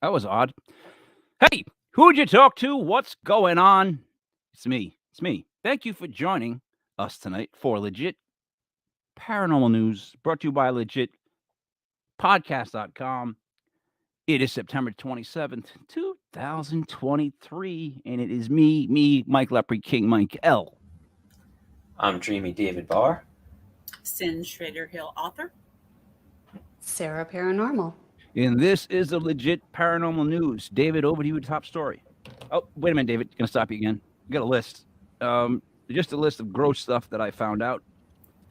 That was odd. Hey, who'd you talk to? What's going on? It's me. It's me. Thank you for joining us tonight for Legit Paranormal News, brought to you by LegitPodcast.com. It is September 27th, 2023, and it is me, Mike Lepre, King Mike L. I'm Dreamy David Barr. Cyn Shrader Hill Author. Sarah Paranormal. And this is the Legit Paranormal News. David, over to you with the top story. Oh, wait a minute, David. Gonna stop you again. I got a list. Just a list of gross stuff that I found out.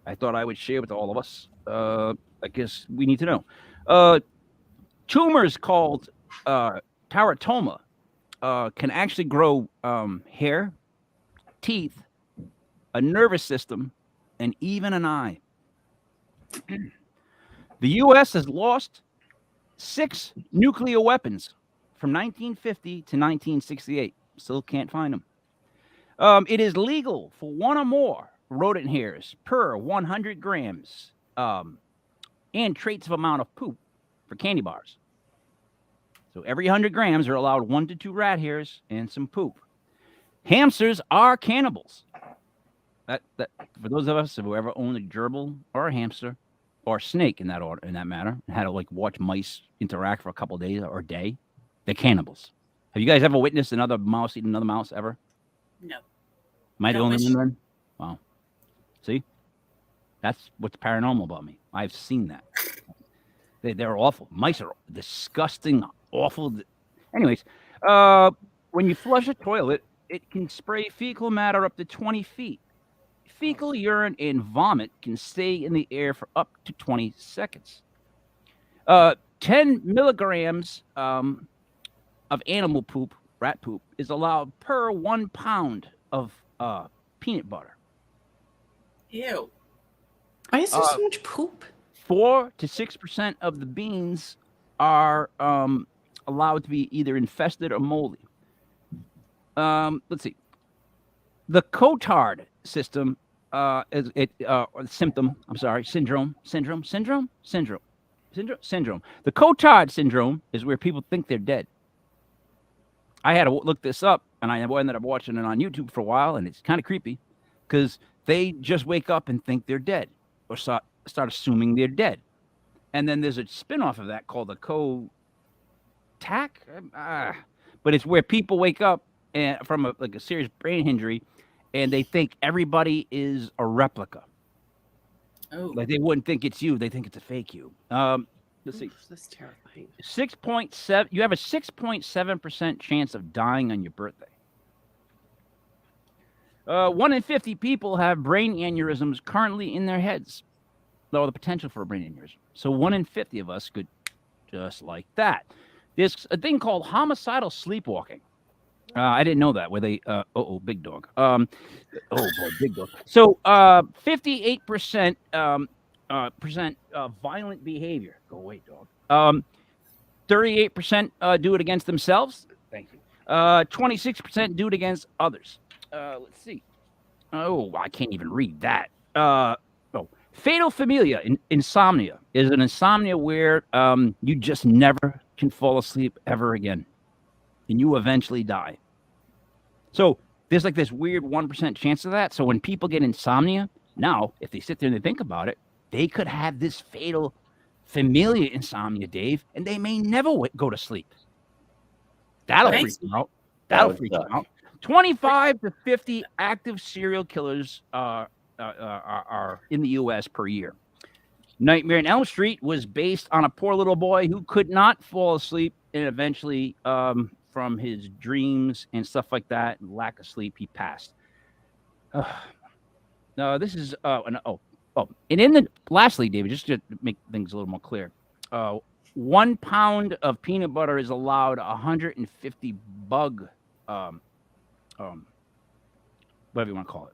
I thought I would share with all of us. I guess we need to know. Tumors called teratoma can actually grow hair, teeth, a nervous system, and even an eye. The U.S. has lost 6 nuclear weapons from 1950 to 1968. Still can't find them. It is legal for 1 or more rodent hairs per 100 grams and traits of amount of poop for candy bars. So every 100 grams are allowed 1 to 2 rat hairs and some poop. Hamsters are cannibals. That for those of us who ever owned a gerbil or a hamster or a snake in that matter, and had to like watch mice interact for a couple of days or a day, they're cannibals. Have you guys ever witnessed another mouse eat another mouse ever? No. Am I the No only wish. one then? Wow. See? That's what's paranormal about me. I've seen that. They're awful. Mice are disgusting, awful. Anyways, when you flush a toilet, it can spray fecal matter up to 20 feet. Fecal urine and vomit can stay in the air for up to 20 seconds. 10 milligrams of animal poop, rat poop, is allowed per 1 pound of peanut butter. Ew. Why is there so much poop? 4 to 6% of the beans are allowed to be either infested or moldy. Let's see. The Cotard system syndrome. The Cotard syndrome is where people think they're dead. I had to look this up, and I ended up watching it on YouTube for a while, and it's kind of creepy because they just wake up and think they're dead or start assuming they're dead. And then there's a spin-off of that called the but it's where people wake up from a serious brain injury, and they think everybody is a replica. Oh. Like they wouldn't think it's you; they think it's a fake you. Let's see. That's terrifying. 6.7. You have a 6.7% chance of dying on your birthday. 1 in 50 people have brain aneurysms currently in their heads. Or the potential for a brain aneurysm. So 1 in 50 of us could just like that. There's a thing called homicidal sleepwalking. I didn't know that. Where they big dog. Oh boy, big dog. So 58% violent behavior. Go away, dog. 38% do it against themselves. Thank you. 26% do it against others. Let's see. Oh, I can't even read that. Fatal familia, insomnia, is an insomnia where you just never can fall asleep ever again, and you eventually die. So there's like this weird 1% chance of that. So when people get insomnia, now, if they sit there and they think about it, they could have this fatal familia insomnia, Dave, and they may never go to sleep. That'll freak them out. That'll freak them out. 25 to 50 active serial killers are in the U.S. per year. Nightmare on Elm Street was based on a poor little boy who could not fall asleep, and eventually, from his dreams and stuff like that, and lack of sleep, he passed. No, this is and in the lastly, David, just to make things a little more clear, 1 pound of peanut butter is allowed 150 bug, whatever you want to call it.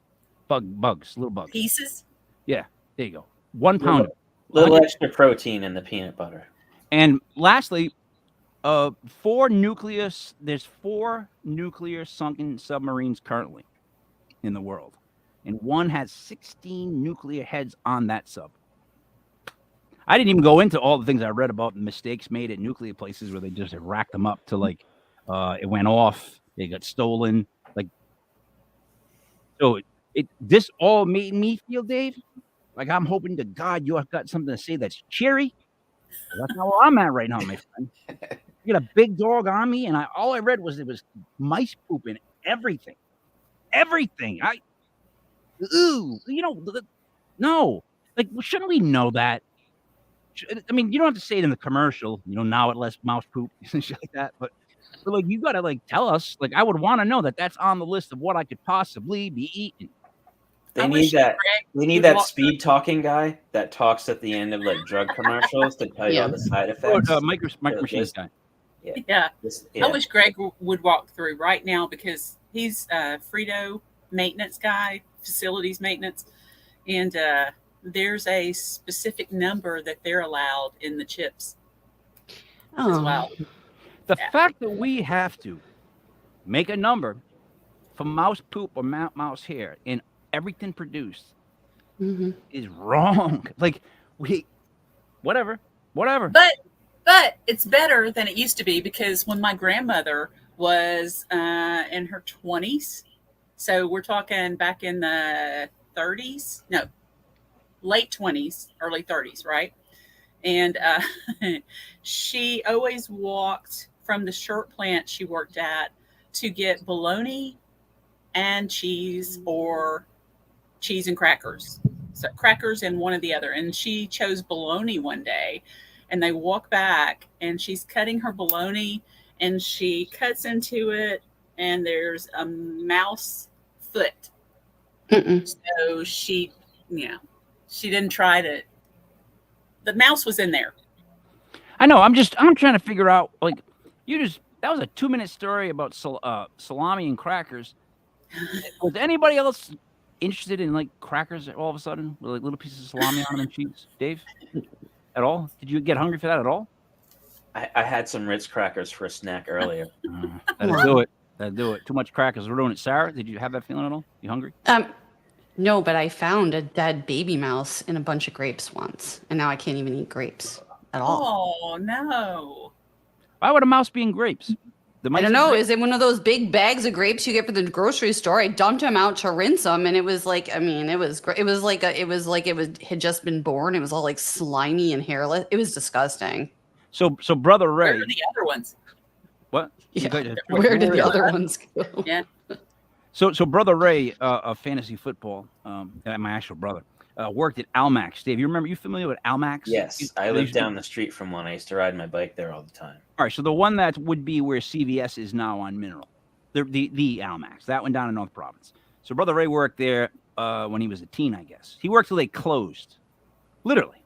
Bugs, little bugs. Pieces? Yeah, there you go. 1 pound. Little extra protein in the peanut butter. And lastly, there's 4 nuclear sunken submarines currently in the world. And one has 16 nuclear heads on that sub. I didn't even go into all the things I read about mistakes made at nuclear places where they just racked them up to like it went off, they got stolen. Like so this all made me feel, Dave, like I'm hoping to God you have got something to say that's cheery. That's not where I'm at right now, my friend. You got a big dog on me, and all I read was it was mice pooping everything. Everything. No. Like, shouldn't we know that? I mean, you don't have to say it in the commercial, now it less mouse poop and shit like that. But like, you got to like tell us. Like, I would want to know that that's on the list of what I could possibly be eating. They I need wish that. Greg They need would that walk speed talking guy that talks at the end of like drug commercials to tell you Yeah. all the side Oh, effects. micro machines guy. Yeah. Yeah. I wish Greg would walk through right now because he's Frito maintenance guy, facilities maintenance, and there's a specific number that they're allowed in the chips as Oh, well. The Yeah. fact that we have to make a number for mouse poop or mouse hair in everything produced mhm. is wrong. Like whatever. But it's better than it used to be because when my grandmother was in her 20s, so we're talking back in the 30s, no, late 20s, early 30s, right? And she always walked from the shirt plant she worked at to get bologna and cheese or cheese and crackers. So crackers and one or the other. And she chose bologna one day and they walk back and she's cutting her bologna and she cuts into it and there's a mouse foot. Mm-mm. So she didn't try to. The mouse was in there. I know. I'm trying to figure out. Like, that was a 2-minute story about salami and crackers. Was anybody else interested in like crackers all of a sudden with like little pieces of salami on them and cheese, Dave? At all? Did you get hungry for that at all? I had some Ritz crackers for a snack earlier. That'd do it. That'd do it. Too much crackers ruin it. Sarah, did you have that feeling at all? You hungry? No, but I found a dead baby mouse in a bunch of grapes once, and now I can't even eat grapes at all. Oh no. Why would a mouse be in grapes? I don't know. Is it one of those big bags of grapes you get from the grocery store? I dumped them out to rinse them, and it was like, I mean, it was like it had just been born. It was all like slimy and hairless. It was disgusting. So Brother Ray. Where are the other ones? What? Yeah. Where did the other ones go? Yeah. So Brother Ray of fantasy football, my actual brother, worked at Almax. Dave, you familiar with Almax? Yes, I live down the street from one. I used to ride my bike there all the time. All right, so the one that would be where CVS is now on Mineral, the Almax, that one down in North Province. So Brother Ray worked there when he was a teen, I guess. He worked till they closed, literally.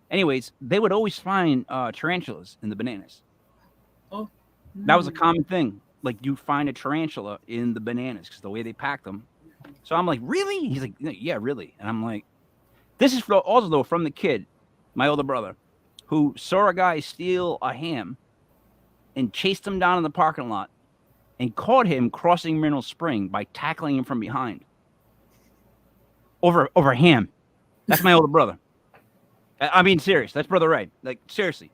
Anyways, they would always find tarantulas in the bananas. Oh, that was a common thing. Like you'd find a tarantula in the bananas because the way they packed them. So I'm like, really? He's like, yeah, really. And I'm like, this is also from the kid, my older brother, who saw a guy steal a ham and chased him down in the parking lot and caught him crossing Mineral Spring by tackling him from behind. Over ham. That's my older brother. I mean, serious. That's Brother Ray. Like, seriously.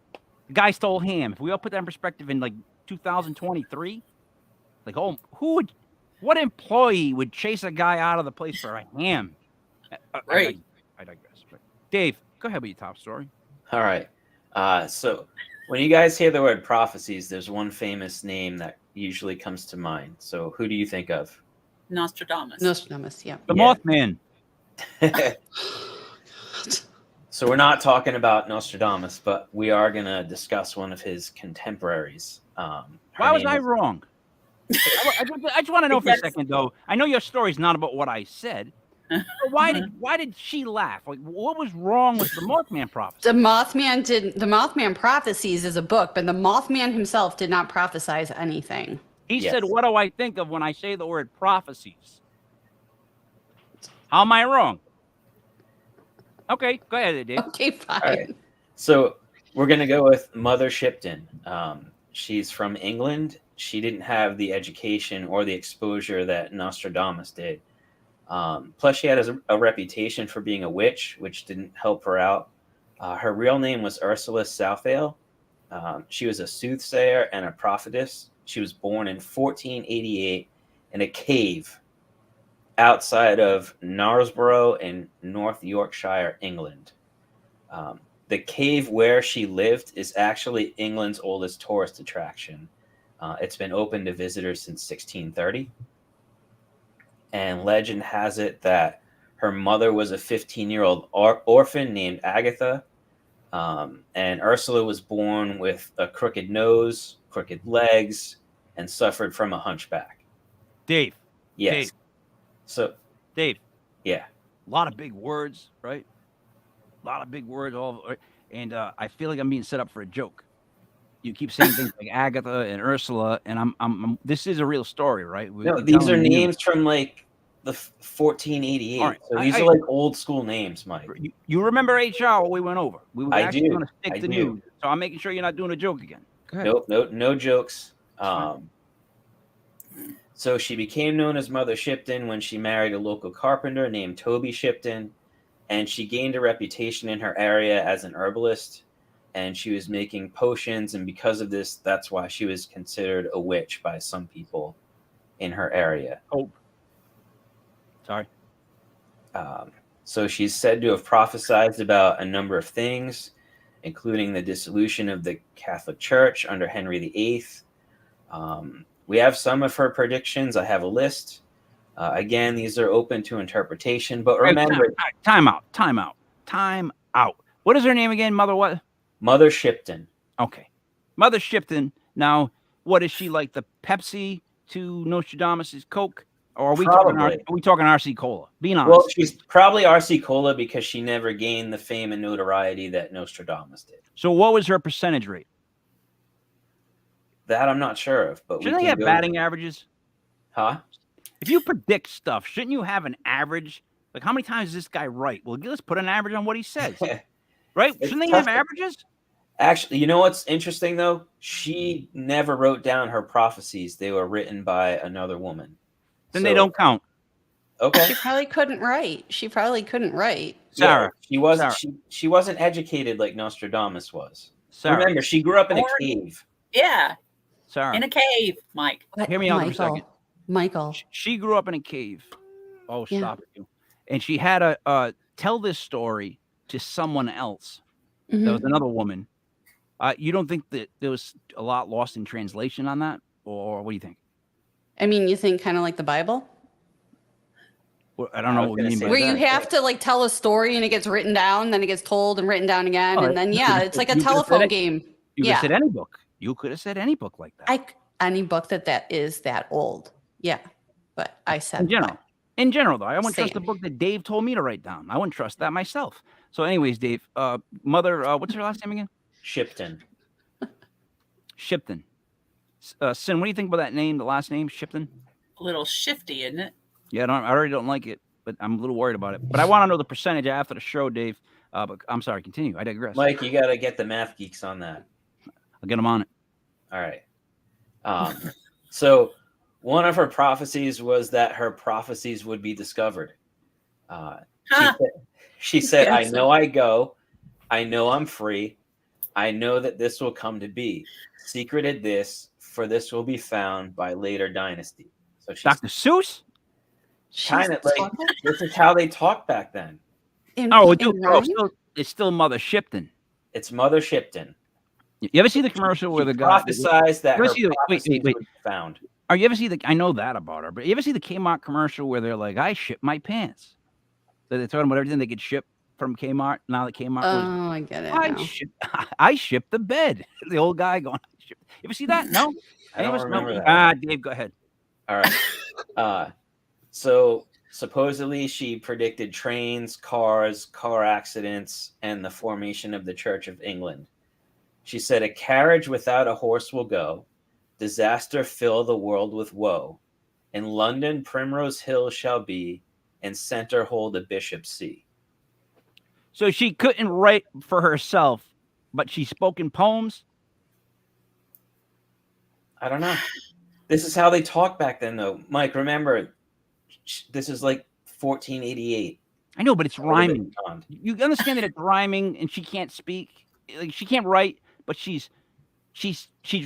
The guy stole ham. If we all put that in perspective in like 2023, like, what employee would chase a guy out of the place for a ham? Right. I digress. But Dave, go ahead with your top story. All right. So when you guys hear the word prophecies, there's one famous name that usually comes to mind. So who do you think of? Nostradamus. Nostradamus, yeah. The Mothman. So we're not talking about Nostradamus, but we are going to discuss one of his contemporaries. Why was I wrong? I just want to know for a second, though. I know your story's not about what I said. But why did she laugh? Like, what was wrong with the Mothman prophecy? The Mothman Prophecies is a book, but the Mothman himself did not prophesize anything. He said, "What do I think of when I say the word prophecies?" How am I wrong? Okay, go ahead, Dave. Okay, fine. All right. So we're going to go with Mother Shipton. She's from England. She didn't have the education or the exposure that Nostradamus did. Plus, she had a reputation for being a witch, which didn't help her out. Her real name was Ursula Southdale. She was a soothsayer and a prophetess. She was born in 1488 in a cave outside of Knaresborough in North Yorkshire, England. The cave where she lived is actually England's oldest tourist attraction. It's been open to visitors since 1630. And legend has it that her mother was a 15-year-old orphan named Agatha. And Ursula was born with a crooked nose, crooked legs, and suffered from a hunchback. Dave. Yes. Dave. So, Dave. yeah. A lot of big words, right? A lot of big words, and I feel like I'm being set up for a joke. You keep saying things like Agatha and Ursula, and I'm this is a real story, right? No, these are names from like the 1488. Right. So these are like old school names, Mike. You remember HR what we went over? We were actually going to stick I to do. news, so I'm making sure you're not doing a joke again. Go ahead. Nope, no jokes. So she became known as Mother Shipton when she married a local carpenter named Toby Shipton, and she gained a reputation in her area as an herbalist, and she was making potions, and because of this, that's why she was considered a witch by some people in her area. Oh, sorry. So she's said to have prophesied about a number of things, including the dissolution of the Catholic Church under Henry VIII. We have some of her predictions. I have a list. Again, these are open to interpretation, but remember... Time out. What is her name again? Mother what? Mother Shipton. Okay. Mother Shipton. Now, what is she, like the Pepsi to Nostradamus' Coke? Or are we talking RC Cola? Being honest. Well, she's probably RC Cola because she never gained the fame and notoriety that Nostradamus did. So what was her percentage rate? That I'm not sure of, but shouldn't they have batting averages? Huh? If you predict stuff, shouldn't you have an average? Like, how many times is this guy right? Well, let's put an average on what he says. Right? Shouldn't they have averages? Actually, you know what's interesting, though? She never wrote down her prophecies. They were written by another woman. Then they don't count. Okay. She probably couldn't write. Sarah. Yeah, she wasn't educated like Nostradamus was. Sarah. Remember, she grew up in a cave. Yeah. Sarah. In a cave, Mike. Hear me out for a second. Michael. She grew up in a cave. Oh, Yeah. stop it. And she had to tell this story to someone else. Mhm. There was another woman. You don't think that there was a lot lost in translation on that? Or what do you think? I mean, you think kind of like the Bible? Well, I don't know what you mean by Where that. you have to like tell a story and it gets written down, then it gets told and written down again. And then, it's like a telephone game. You could have said any book. You could have said any book like that. Any book that is that old. Yeah. But I said In general, though, I wouldn't trust the book that Dave told me to write down. I wouldn't trust that myself. So anyways, Dave, Mother, what's her last name again? Shipton. Shipton. Cyn, what do you think about that name, the last name, Shipton? A little shifty, isn't it? Yeah, I already don't like it, but I'm a little worried about it. But I want to know the percentage after the show, Dave. But I'm sorry, continue. I digress. Mike, you got to get the math geeks on that. I'll get them on it. All right. So one of her prophecies was that her prophecies would be discovered. She said, I know I go. I know I'm free. I know that this will come to be. Secreted this, for this will be found by later dynasty. So she's Dr. Seuss? kind of like, this is how they talked back then. It's still Mother Shipton. It's Mother Shipton. You ever see the commercial where the guy prophesized that her prophecies would be found? Or you ever see I know that about her, but you ever see the Kmart commercial where they're like, I ship my pants? They're talking about everything they could ship from Kmart. Now that Kmart I get it. I ship the bed. The old guy going, you ever see that? No? I don't remember that. Dave, go ahead. All right. So supposedly she predicted trains, cars, car accidents, and the formation of the Church of England. She said, a carriage without a horse will go. Disaster fill the world with woe. In London, Primrose Hill shall be, and center hold a bishop's see. So she couldn't write for herself, but she spoke in poems? I don't know. This is how they talked back then, though. Mike, remember, this is like 1488. I know, but it's I would've been rhyming. stunned. You understand that it's rhyming, and she can't speak. Like she can't write, but she's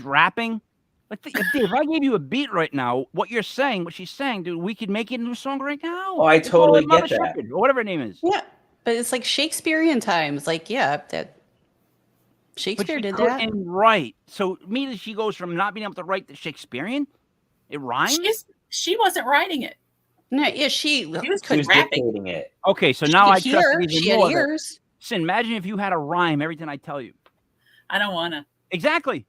rapping. Like Dave, if I gave you a beat right now, what you're saying, what she's saying, dude, we could make it into a song right now. Oh, I It's all totally like Mother get that. Shepherd, or whatever her name is. Yeah, but it's like Shakespearean times. Like, yeah, that But Shakespeare she did that. couldn't write. So immediately she goes from not being able to write to Shakespearean. It rhymes. She wasn't writing it. No, yeah, she She was She was could rapping. dictating it. Okay, so she now could I trust hear. it She even had more. that- ears. Cyn, imagine if you had a rhyme everything I tell you. I don't want to. Exactly.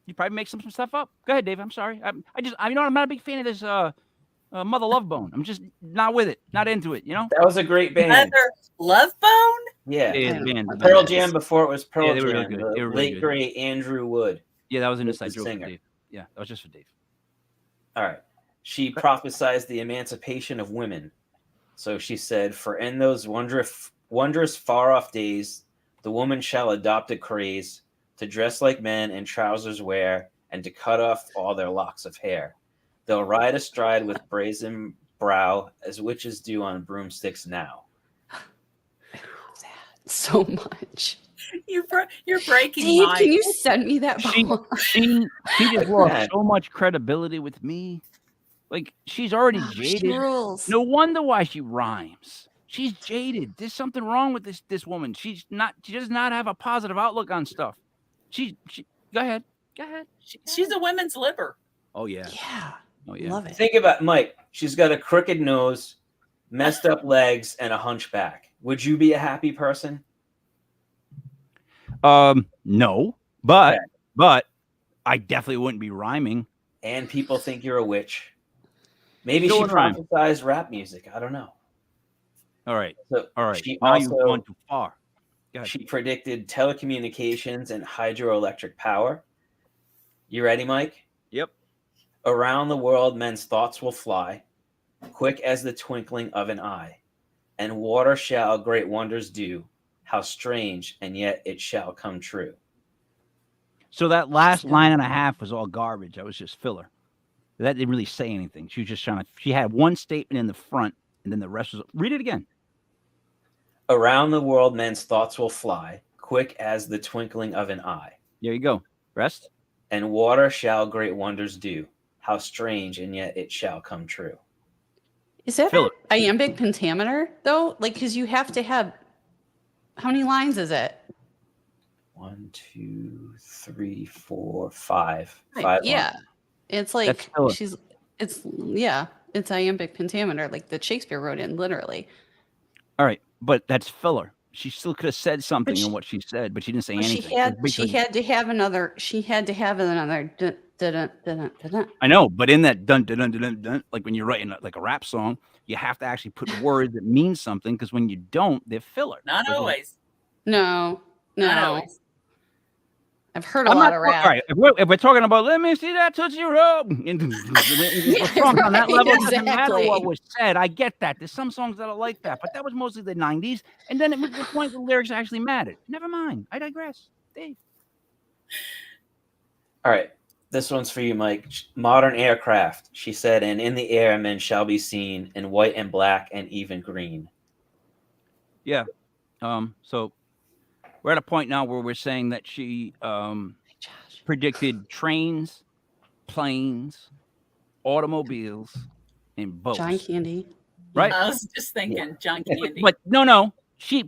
You probably make some stuff up. Go ahead, Dave. I'm sorry. I'm not a big fan of this Mother Love Bone. I'm just not with it, not into it. You know. That was a great band. Mother Love Bone? Yeah. Yeah, I the band. don't the know. Pearl band. Jam before it was Pearl they were really Jam. good. The They were really late good. great Andrew Wood. Yeah, that was an was inside the joke for singer. Dave. Yeah, that was just for Dave. All right. She prophesied the emancipation of women. So she said, "For in those wondrous far-off days, the woman shall adopt a craze to dress like men and trousers wear, and to cut off all their locks of hair. They'll ride astride with brazen brow, as witches do on broomsticks now." So much. You're breaking Dave, my. can you send me that She poem? she just I lost can. so much credibility with me. Like she's already Oh, she jaded. rules. No wonder why she rhymes. She's jaded. There's something wrong with this woman. She does not have a positive outlook on stuff. She go ahead. She's a women's liver. Oh yeah. Yeah, Oh yeah. love it. Think about Mike. She's got a crooked nose, messed up legs, and a hunchback. Would you be a happy person? No, but Okay. I definitely wouldn't be rhyming. And people think you're a witch. Maybe Go she and rhyme. prophesized rap music. I don't know. All right. So All right. She Now you've also gone too far. Go ahead. she predicted telecommunications and hydroelectric power. You ready, Mike? Yep. Around the world, men's thoughts will fly, quick as the twinkling of an eye, and water shall great wonders do. How strange, and yet it shall come true. So that last line and a half was all garbage. That was just filler. That didn't really say anything. She was just trying to. She had one statement in the front, and then the rest was. Read it again. Around the world, men's thoughts will fly, quick as the twinkling of an eye, There you go. Rest. and water shall great wonders do. How strange, and yet it shall come true. Is that Philip. an iambic pentameter though? Like, because you have to have. How many lines is it? 1, 2, 3, 4, 5. Like, 5 yeah, lines. it's like Philip. it's iambic pentameter, like that Shakespeare wrote in literally. All right, but that's filler. She still could have said something she- in what she said, but she didn't say Well, anything. she had to have another. She had to have another. Dun, dun, dun, dun, dun, dun. I know, but in that dun dun dun dun dun, dun like when you're writing like a rap song, you have to actually put words that mean something because when you don't, they're filler. Not They're- always. No, Not no. always. I've heard a I'm lot not of all rap. right. If we're talking about let me see that Tootsie Roll, the songs on that right, level, it doesn't matter exactly. what was said. I get that. There's some songs that are like that, but that was mostly the '90s. And then it was the point the lyrics actually mattered. Never mind. I digress. Dave. All right. This one's for you, Mike. Modern aircraft, she said, and in the air men shall be seen in white and black and even green. Yeah. So we're at a point now where we're saying that she Josh. predicted trains, planes, automobiles, and boats. John Candy. Right? I was just thinking John Candy. But no. She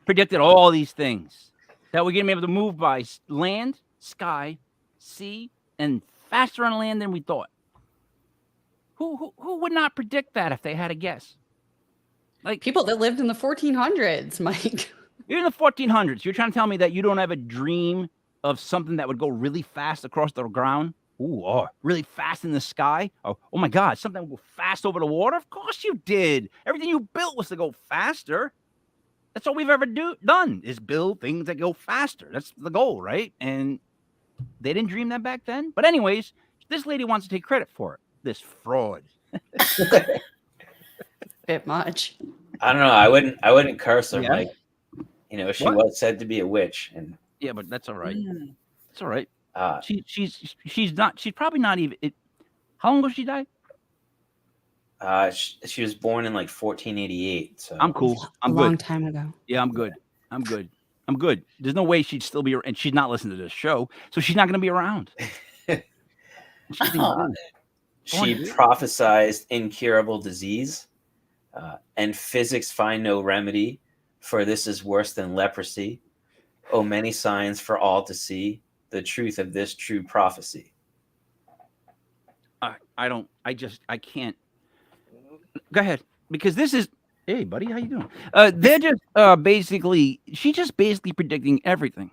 predicted all these things that we're gonna be able to move by land, sky, sea, and faster on land than we thought. Who would not predict that if they had a guess? Like People that lived in the 1400s, Mike. you're in the 1400s. You're trying to tell me that you don't have a dream of something that would go really fast across the ground? Ooh, or really fast in the sky? Oh my God, something that would go fast over the water? Of course you did. Everything you built was to go faster. That's all we've ever done is build things that go faster. That's the goal, right? And they didn't dream that back then. But anyways, this lady wants to take credit for it. This fraud. Bit much. I don't know. I wouldn't curse her, Yeah. Mike. You know, she What? was said to be a witch, and Yeah, but that's all right. Mm. It's all right. uh, She's probably not even. How long ago she died? She was born in like 1488. So I'm cool. A I'm long good. time ago. Yeah, I'm good. I'm good. I'm good. There's no way she'd still be, and she's not listening to this show, so she's not going to be around. She's born she here. prophesied incurable disease, and physics find no remedy, for this is worse than leprosy. Oh, many signs for all to see, the truth of this true prophecy. I can't. Go ahead, because this is. Hey, buddy, how you doing? They're just she's just basically predicting everything.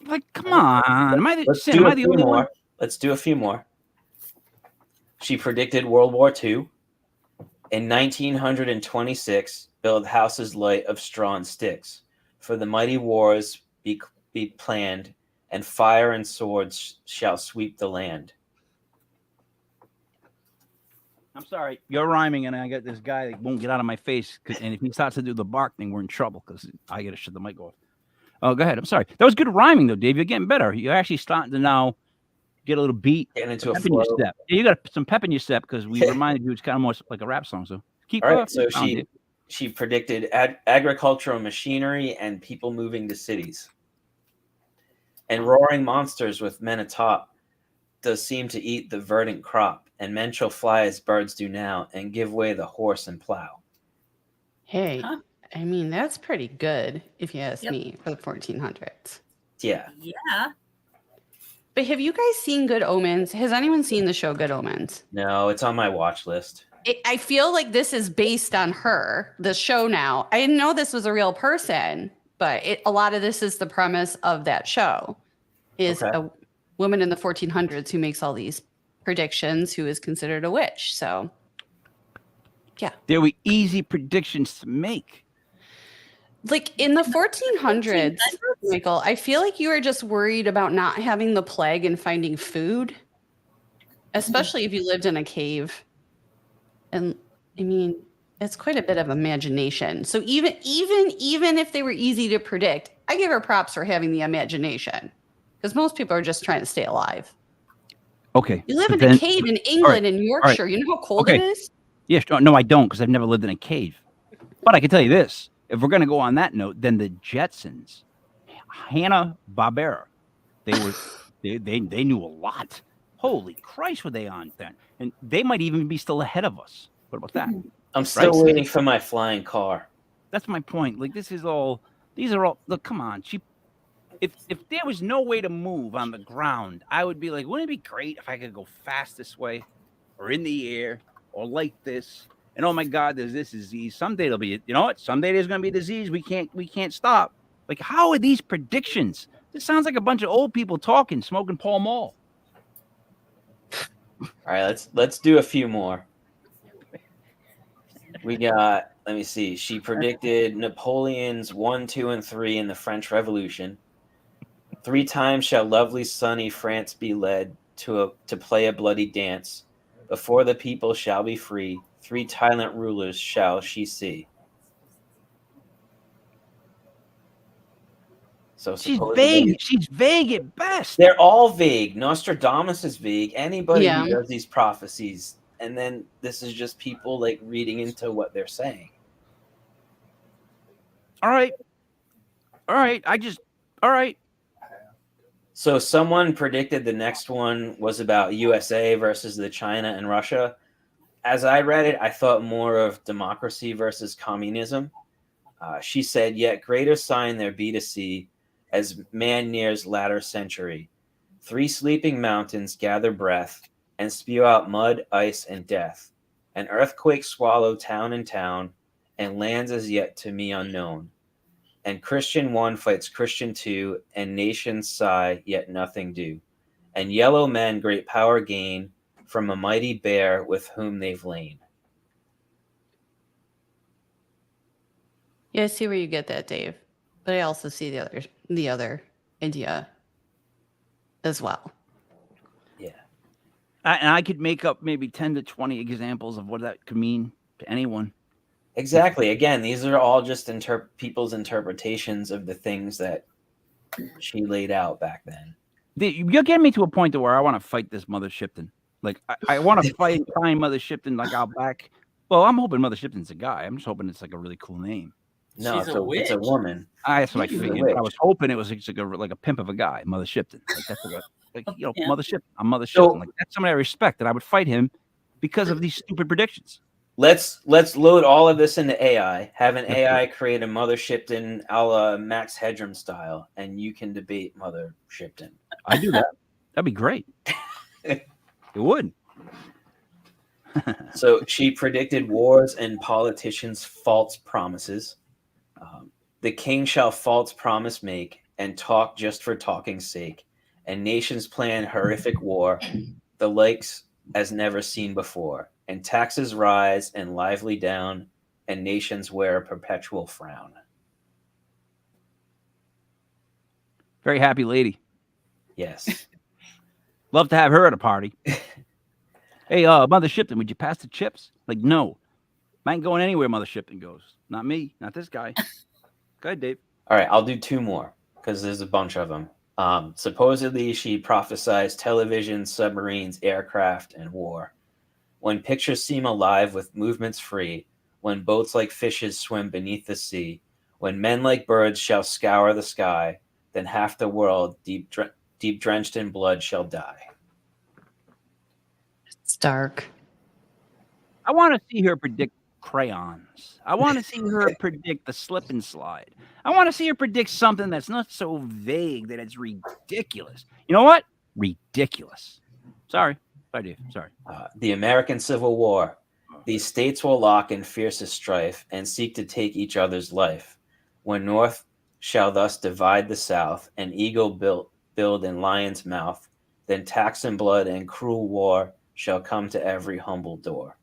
Like, come on, am I the only one? Let's do a few more. She predicted World War II. In 1926, build houses light of straw and sticks, for the mighty wars be planned, and fire and swords shall sweep the land. I'm sorry, you're rhyming, and I got this guy that won't get out of my face. And if he starts to do the bark thing, we're in trouble because I got to shut the mic off. Oh, go ahead. I'm sorry. That was good rhyming, though, Dave. You're getting better. You're actually starting to now get a little beat. Getting into a pep in your flow. step. Yeah, you got some pep in your step because we reminded you it's kind of more like a rap song. So keep. All right. So she predicted agricultural machinery and people moving to cities, and roaring monsters with men atop does seem to eat the verdant crop, and men shall fly as birds do now, and give way the horse and plow. Hey, I mean, that's pretty good, if you ask me, for the 1400s. Yeah. Yeah. But have you guys seen Good Omens? Has anyone seen the show Good Omens? No, it's on my watch list. I feel like this is based on her, the show now. I didn't know this was a real person, but a lot of this is the premise of that show, is a woman in the 1400s who makes all these predictions, who is considered a witch. So, yeah. There were easy predictions to make. Like in the 1400s, Michael, I feel like you were just worried about not having the plague and finding food, especially if you lived in a cave. And I mean, it's quite a bit of imagination. So even if they were easy to predict, I give her props for having the imagination, because most people are just trying to stay alive. Okay. You live in a cave in England and Yorkshire. You know how cold it is? Yes. No, I don't, because I've never lived in a cave. But I can tell you this. If we're going to go on that note, then the Jetsons, Hanna-Barbera, they knew a lot. Holy Christ, were they on then? And they might even be still ahead of us. What about that? I'm still waiting for my flying car. That's my point. Like, these are all, look, come on. If there was no way to move on the ground, I would be like, wouldn't it be great if I could go fast this way or in the air or like this? And oh my God, there's this disease. Someday there'll be, you know what? Someday there's going to be a disease. We can't stop. Like, how are these predictions? This sounds like a bunch of old people talking, smoking Pall Mall. All right, let's do a few more. We got, let me see. She predicted Napoleon's 1, 2, and 3 in the French Revolution. 3 times shall lovely sunny France be led to play a bloody dance. Before the people shall be free, 3 tyrant rulers shall she see. So she's vague. She's vague at best. They're all vague. Nostradamus is vague. Anybody who does these prophecies, and then this is just people like reading into what they're saying. All right. So someone predicted the next one was about USA versus the China and Russia. As I read it, I thought more of democracy versus communism. She said, yet greater sign there be to see as man nears latter century. 3 sleeping mountains gather breath and spew out mud, ice, and death. An earthquake swallow town and town, and lands as yet to me unknown. And Christian 1 fights Christian 2, and nations sigh, yet nothing do. And yellow men great power gain from a mighty bear with whom they've lain. Yeah, I see where you get that, Dave. But I also see the other idea as well. Yeah. And I could make up maybe 10 to 20 examples of what that could mean to anyone. Exactly. Again, these are all just people's interpretations of the things that she laid out back then. You're getting me to a point to where I want to fight this mother Shipton. Like I want to find Mother Shipton like out back. Well, I'm hoping Mother Shipton's a guy. I'm just hoping it's like a really cool name. No, She's it's a it's a witch. woman. That's what I She's a figured. But I was hoping it was like a pimp of a guy, Mother Shipton. Like that's like Yeah. Mother Shipton. I'm Mother So- Shipton. Like that's somebody I respect, and I would fight him because of these stupid predictions. Let's load all of this into AI. Have an Let's do AI create a Mother Shipton a la Max Headroom style, and you can debate Mother Shipton. I do that. That'd be great. It would. So she predicted wars and politicians' false promises. The king shall false promise make, and talk just for talking's sake. And nations plan horrific war, the likes as never seen before. And taxes rise and lively down, and nations wear a perpetual frown. Very happy lady. Yes. Love to have her at a party. Hey, Mother Shipton, would you pass the chips? Like, no. I ain't going anywhere, Mother Shipton goes. Not me. Not this guy. Go ahead, Dave. All right, I'll do two more because there's a bunch of them. Supposedly, she prophesies television, submarines, aircraft, and war. When pictures seem alive with movements free, when boats like fishes swim beneath the sea, when men like birds shall scour the sky, then half the world, deep drenched in blood, shall die. It's dark. I want to see her predict crayons. I want to see her predict the slip and slide. I want to see her predict something that's not so vague that it's ridiculous. You know what? Ridiculous. Sorry, Dave. Sorry. The American Civil War. These states will lock in fiercest strife and seek to take each other's life. When North shall thus divide the South, an eagle build in lion's mouth, then tax and blood and cruel war shall come to every humble door.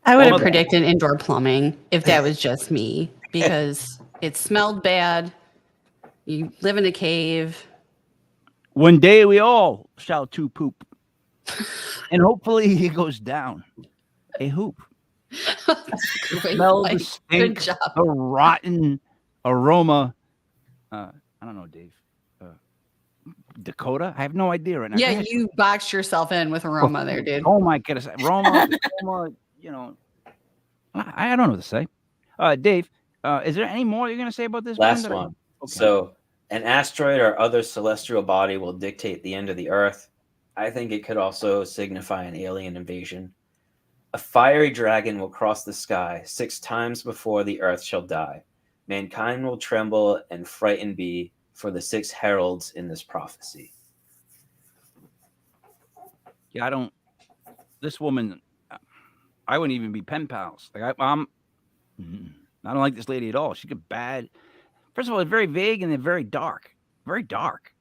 I would have Mother- predicted indoor plumbing if that was just me because it smelled bad. You live in a cave. One day we all shall to poop. And hopefully he goes down. A hoop. Great, Smell the Mike. stink, Good job. the rotten aroma. I don't know, Dave. Dakota? I have no idea right now. Go Yeah, ahead. you boxed yourself in with aroma there, dude. Oh my goodness. Roma, you know. I don't know what to say. Dave, is there any more you're going to say about this? Last that I- one. Okay. So, an asteroid or other celestial body will dictate the end of the Earth. I think it could also signify an alien invasion. A fiery dragon will cross the sky 6 times before the Earth shall die. Mankind will tremble and frightened be for the 6 heralds in this prophecy. Yeah, this woman, I wouldn't even be pen pals. Like I don't like this lady at all. She's bad. First of all, it's very vague and then very dark. Very dark.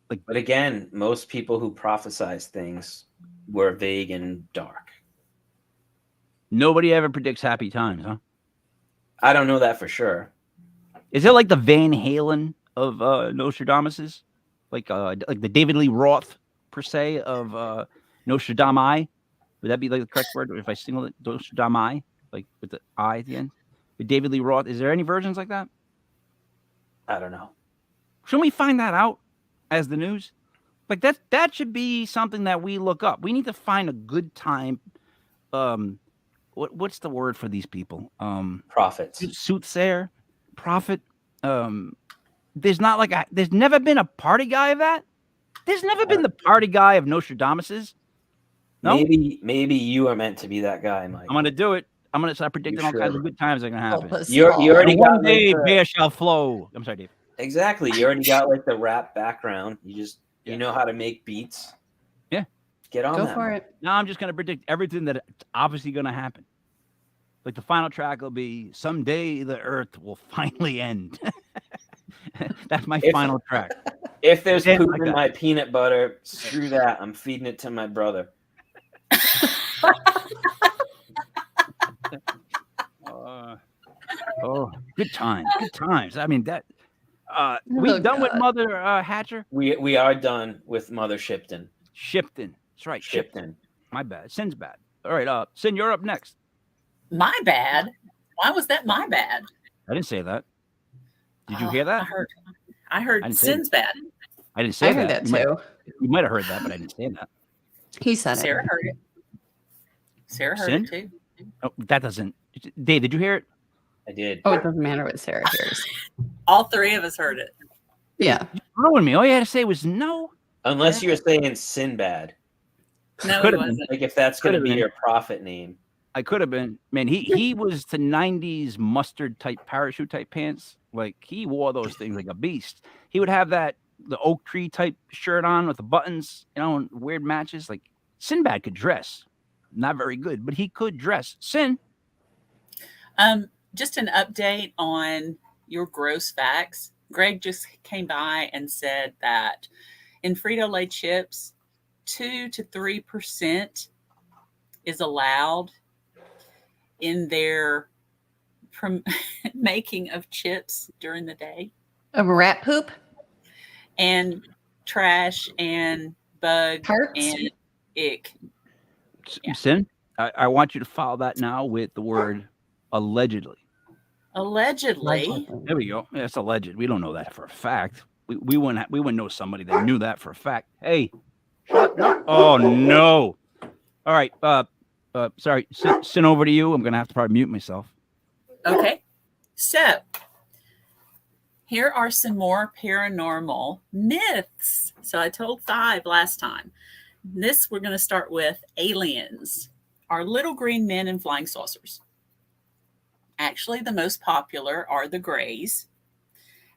But again, most people who prophesize things were vague and dark. Nobody ever predicts happy times, huh? I don't know that for sure. Is it like the Van Halen of Nostradamus's? Like the David Lee Roth per se of Nostradamus? Would that be like the correct word if I single it Nostradamus, like with the I at the end? With David Lee Roth, is there any versions like that? I don't know. Shouldn't we find that out as the news? Like that should be something that we look up. We need to find a good time. What's the word for these people? Prophets. Soothsayer, prophet. There's never been a party guy of that. There's never been the party guy of Nostradamus's. No? Maybe you are meant to be that guy, Mike. I'm gonna do it. I'm gonna start predicting all kinds of should. good times that are gonna happen. Help us You all. already And got one day like, bear shall flow. I'm sorry, Dave. exactly. You already got like the rap background. You know how to make beats. Yeah. Get on Go that. for Mike. it. Now I'm just gonna predict everything that's obviously gonna happen. Like the final track will be someday the earth will finally end. That's my final track. If there's Yeah, poop like in that. my peanut butter, screw that. I'm feeding it to my brother. Good times. Good times. I mean that. We Oh, done with God. Mother Hatcher? We are done with Mother Shipton. Shipton. That's right. Shipton. My bad. Cyn's bad. All right. Cyn, you're up next. My bad. Why was that my bad? I didn't say that. Did you hear that? I heard I didn't say Cyn's bad. I didn't say I heard that too. You might have heard that, but I didn't say that. He said Sarah it. heard it. Sarah heard Cyn? it too. Oh, that doesn't. Dave, did you hear it? I did. Oh, it doesn't matter what Sarah hears. All three of us heard it. Yeah. You ruined me. All you had to say was no. Unless you're saying Sinbad. No, Could it have been. wasn't. Like if that's going to Could've be been. your prophet name. I could have been. Man, he was the 90s mustard type parachute type pants. Like he wore those things like a beast. He would have the oak tree type shirt on with the buttons, and weird matches. Like Sinbad could dress. Not very good, but he could dress. Cyn. Just an update on your gross facts. Greg just came by and said that in Frito-Lay chips, 2 to 3% is allowed in their making of chips during the day. A rat poop? And trash and bug Parts? and ick. Yeah. Cyn, I want you to follow that now with the word allegedly. Allegedly. There we go. Yeah, it's alleged. We don't know that for a fact. We wouldn't know somebody that knew that for a fact. Hey, shut up. Oh no. All right. Sorry. Cyn, over to you. I'm gonna have to probably mute myself. Okay. So here are some more paranormal myths. So I told 5 last time. This we're going to start with aliens. Are little green men and flying saucers? Actually, the most popular are the grays.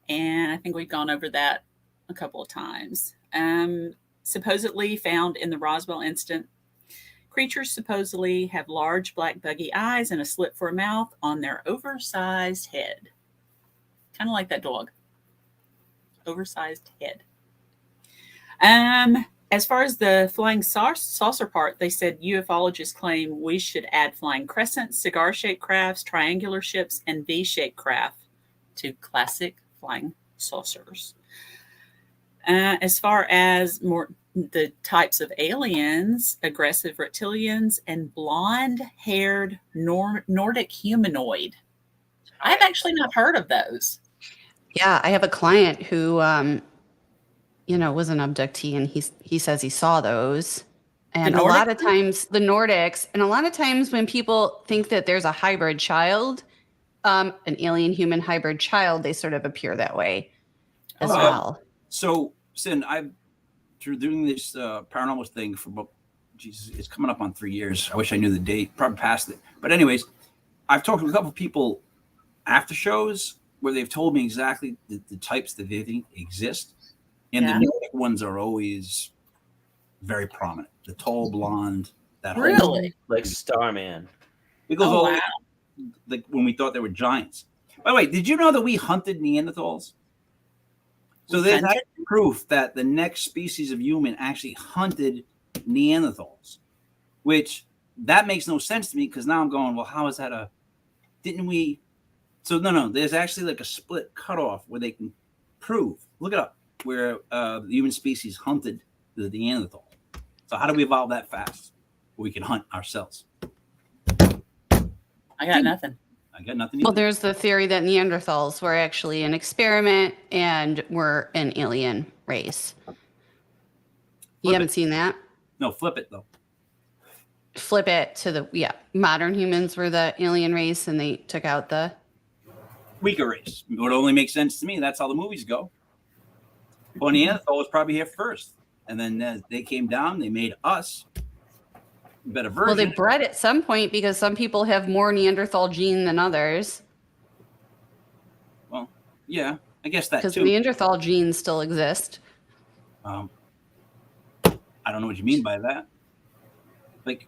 And I think we've gone over that a couple of times. Supposedly found in the Roswell incident, creatures supposedly have large black buggy eyes and a slit for a mouth on their oversized head. Kind of like that dog. Oversized head. As far as the flying saucer part, they said ufologists claim we should add flying crescents, cigar-shaped crafts, triangular ships, and V-shaped craft to classic flying saucers. As far as more the types of aliens, aggressive reptilians, and blonde-haired Nordic humanoid. I've actually not heard of those. Yeah, I have a client who, was an abductee, and he says he saw those. And a lot of times, the Nordics, and a lot of times when people think that there's a hybrid child, an alien-human hybrid child, they sort of appear that way as well. So, Cyn, I've through doing this paranormal thing for about, it's coming up on 3 years. I wish I knew the date, probably past it. But anyways, I've talked to a couple of people after shows where they've told me exactly the types that they think exist. And the Nordic ones are always very prominent. The tall blonde, that really like Starman. It goes all like when we thought they were giants. By the way, did you know that we hunted Neanderthals? So there's actually proof that the next species of human actually hunted Neanderthals, which that makes no sense to me because now I'm going, well, how is that didn't we? So no, there's actually like a split cutoff where they can prove, look it up, where the human species hunted the Neanderthal. So how do we evolve that fast? We can hunt ourselves. I got nothing. I got nothing. Well, there's the theory that Neanderthals were actually an experiment and were an alien race. You haven't seen that? No, flip it though. Flip it to modern humans were the alien race, and they took out the weaker race. It would only make sense to me. That's how the movies go. Well, Neanderthal was probably here first, and then they came down. They made us a better version. Well, they bred at some point because some people have more Neanderthal gene than others. Well, yeah, I guess that too. Because Neanderthal genes still exist. I don't know what you mean by that. Like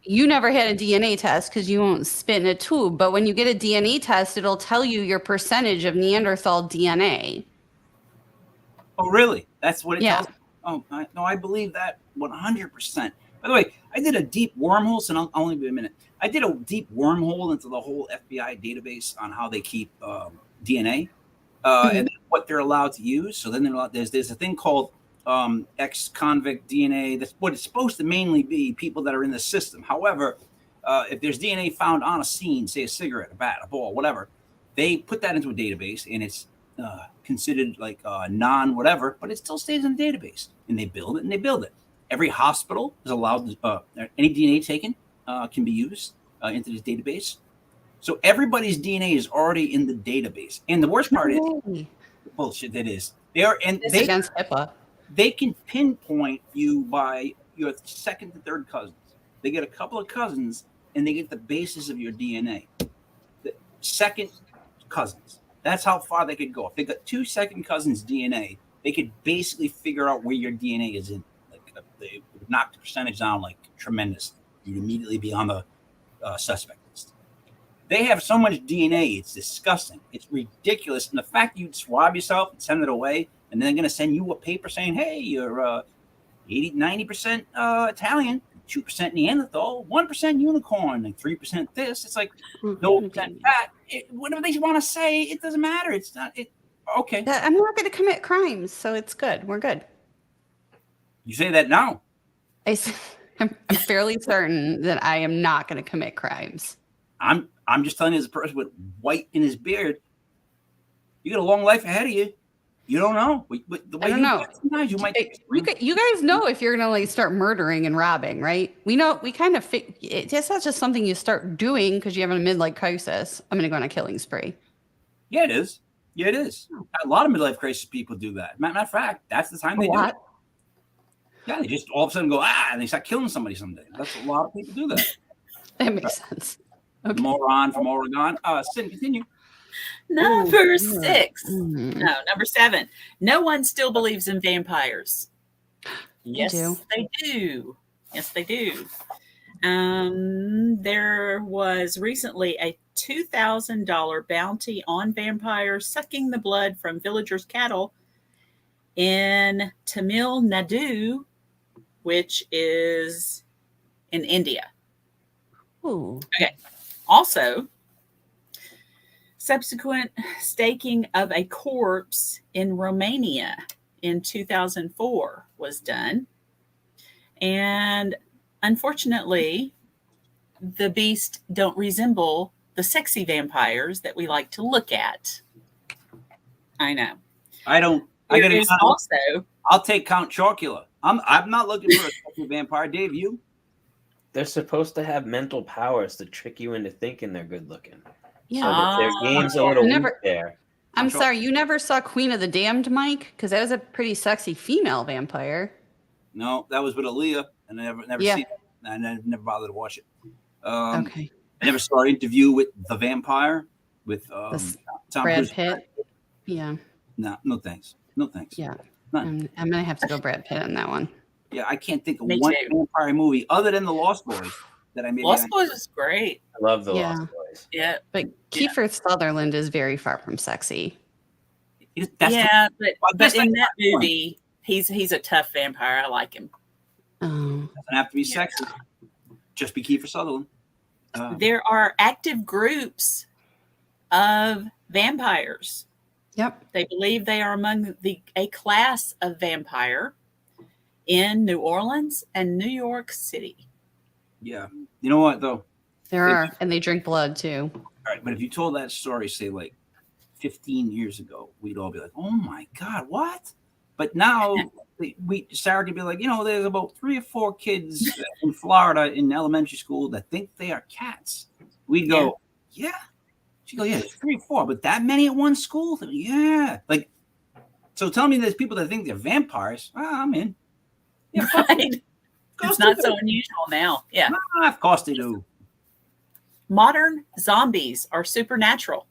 you never had a DNA test because you won't spit in a tube. But when you get a DNA test, it'll tell you your percentage of Neanderthal DNA. Oh, really? That's what it tells me? Oh, no, I believe that 100%. By the way, I did a deep wormhole, so I'll only be a minute. I did a deep wormhole into the whole FBI database on how they keep DNA and what they're allowed to use. So then there's a thing called ex-convict DNA. That's what it's supposed to mainly be, people that are in the system. However, if there's DNA found on a scene, say a cigarette, a bat, a ball, whatever, they put that into a database, and it's considered like non-whatever, but it still stays in the database. And they build it and they build it. Every hospital is allowed, any DNA taken can be used into this database. So everybody's DNA is already in the database. And the worst part is, bullshit that is. It's against HIPAA. They can pinpoint you by your second to third cousins. They get a couple of cousins and they get the basis of your DNA. The second cousins. That's how far they could go. If they got 2 second cousins' DNA, they could basically figure out where your DNA is in. Like they would knock the percentage down like tremendously. You'd immediately be on the suspect list. They have so much DNA, it's disgusting. It's ridiculous. And the fact that you'd swab yourself and send it away, and then they're going to send you a paper saying, hey, you're 80, 90% Italian, 2% Neanderthal, 1% unicorn, and 3% this. It's like, no percent fat. Whatever they want to say, it doesn't matter. It's not, okay. I'm not going to commit crimes, so it's good. We're good. You say that now. I'm fairly certain that I am not going to commit crimes. I'm just telling you, as a person with white in his beard, you got a long life ahead of you. You don't know. The way I don't know. Sometimes you might. You guys know if you're gonna like start murdering and robbing, right? We know. We kind of. That's not just something you start doing because you have a midlife crisis. I'm gonna go on a killing spree. Yeah, it is. Yeah, it is. A lot of midlife crisis people do that. Matter of fact, that's the time they do it. Yeah, they just all of a sudden go and they start killing somebody someday. That's a lot of people do that. That makes sense. Okay. Moron from Oregon. Cyn, continue. Number 6. No, number 7. No one still believes in vampires. Yes, they do. Yes, they do. There was recently a $2,000 bounty on vampires sucking the blood from villagers' cattle in Tamil Nadu, which is in India. Ooh. Okay. Also, subsequent staking of a corpse in Romania in 2004 was done. And unfortunately, the beasts don't resemble the sexy vampires that we like to look at. I know. I don't. I'll take Count Chocula. I'm not looking for a sexy vampire. Dave, you? They're supposed to have mental powers to trick you into thinking they're good looking. Yeah. So their game's a little weak there. I'm sorry, you never saw Queen of the Damned, Mike? Because that was a pretty sexy female vampire. No, that was with Aaliyah, and I never seen it. I never bothered to watch it. Okay. I never saw an interview with the vampire with Tom Brad Cruise. Pitt. Yeah. No thanks. No thanks. Yeah. I'm gonna have to go Brad Pitt on that one. Yeah, I can't think of one vampire movie other than The Lost Boys that I made. Lost Boys is great. I love The Lost Boys. Yeah. But Kiefer Sutherland is very far from sexy. But in that movie, he's a tough vampire. I like him. Oh. Doesn't have to be sexy. Just be Kiefer Sutherland. There are active groups of vampires. Yep. They believe they are among a class of vampire in New Orleans and New York City. Yeah. You know what, though? There are, and they drink blood, too. All right, but if you told that story, say, like 15 years ago, we'd all be like, oh, my God, what? But now Sarah could be like, there's about 3 or 4 kids in Florida in elementary school that think they are cats. We'd go, yeah. She'd go, yeah, 3 or 4, but that many at one school? Yeah. Like, so tell me there's people that think they're vampires. I'm in. Yeah, right. It's not so unusual now. Yeah. Of course they do. Modern zombies are supernatural.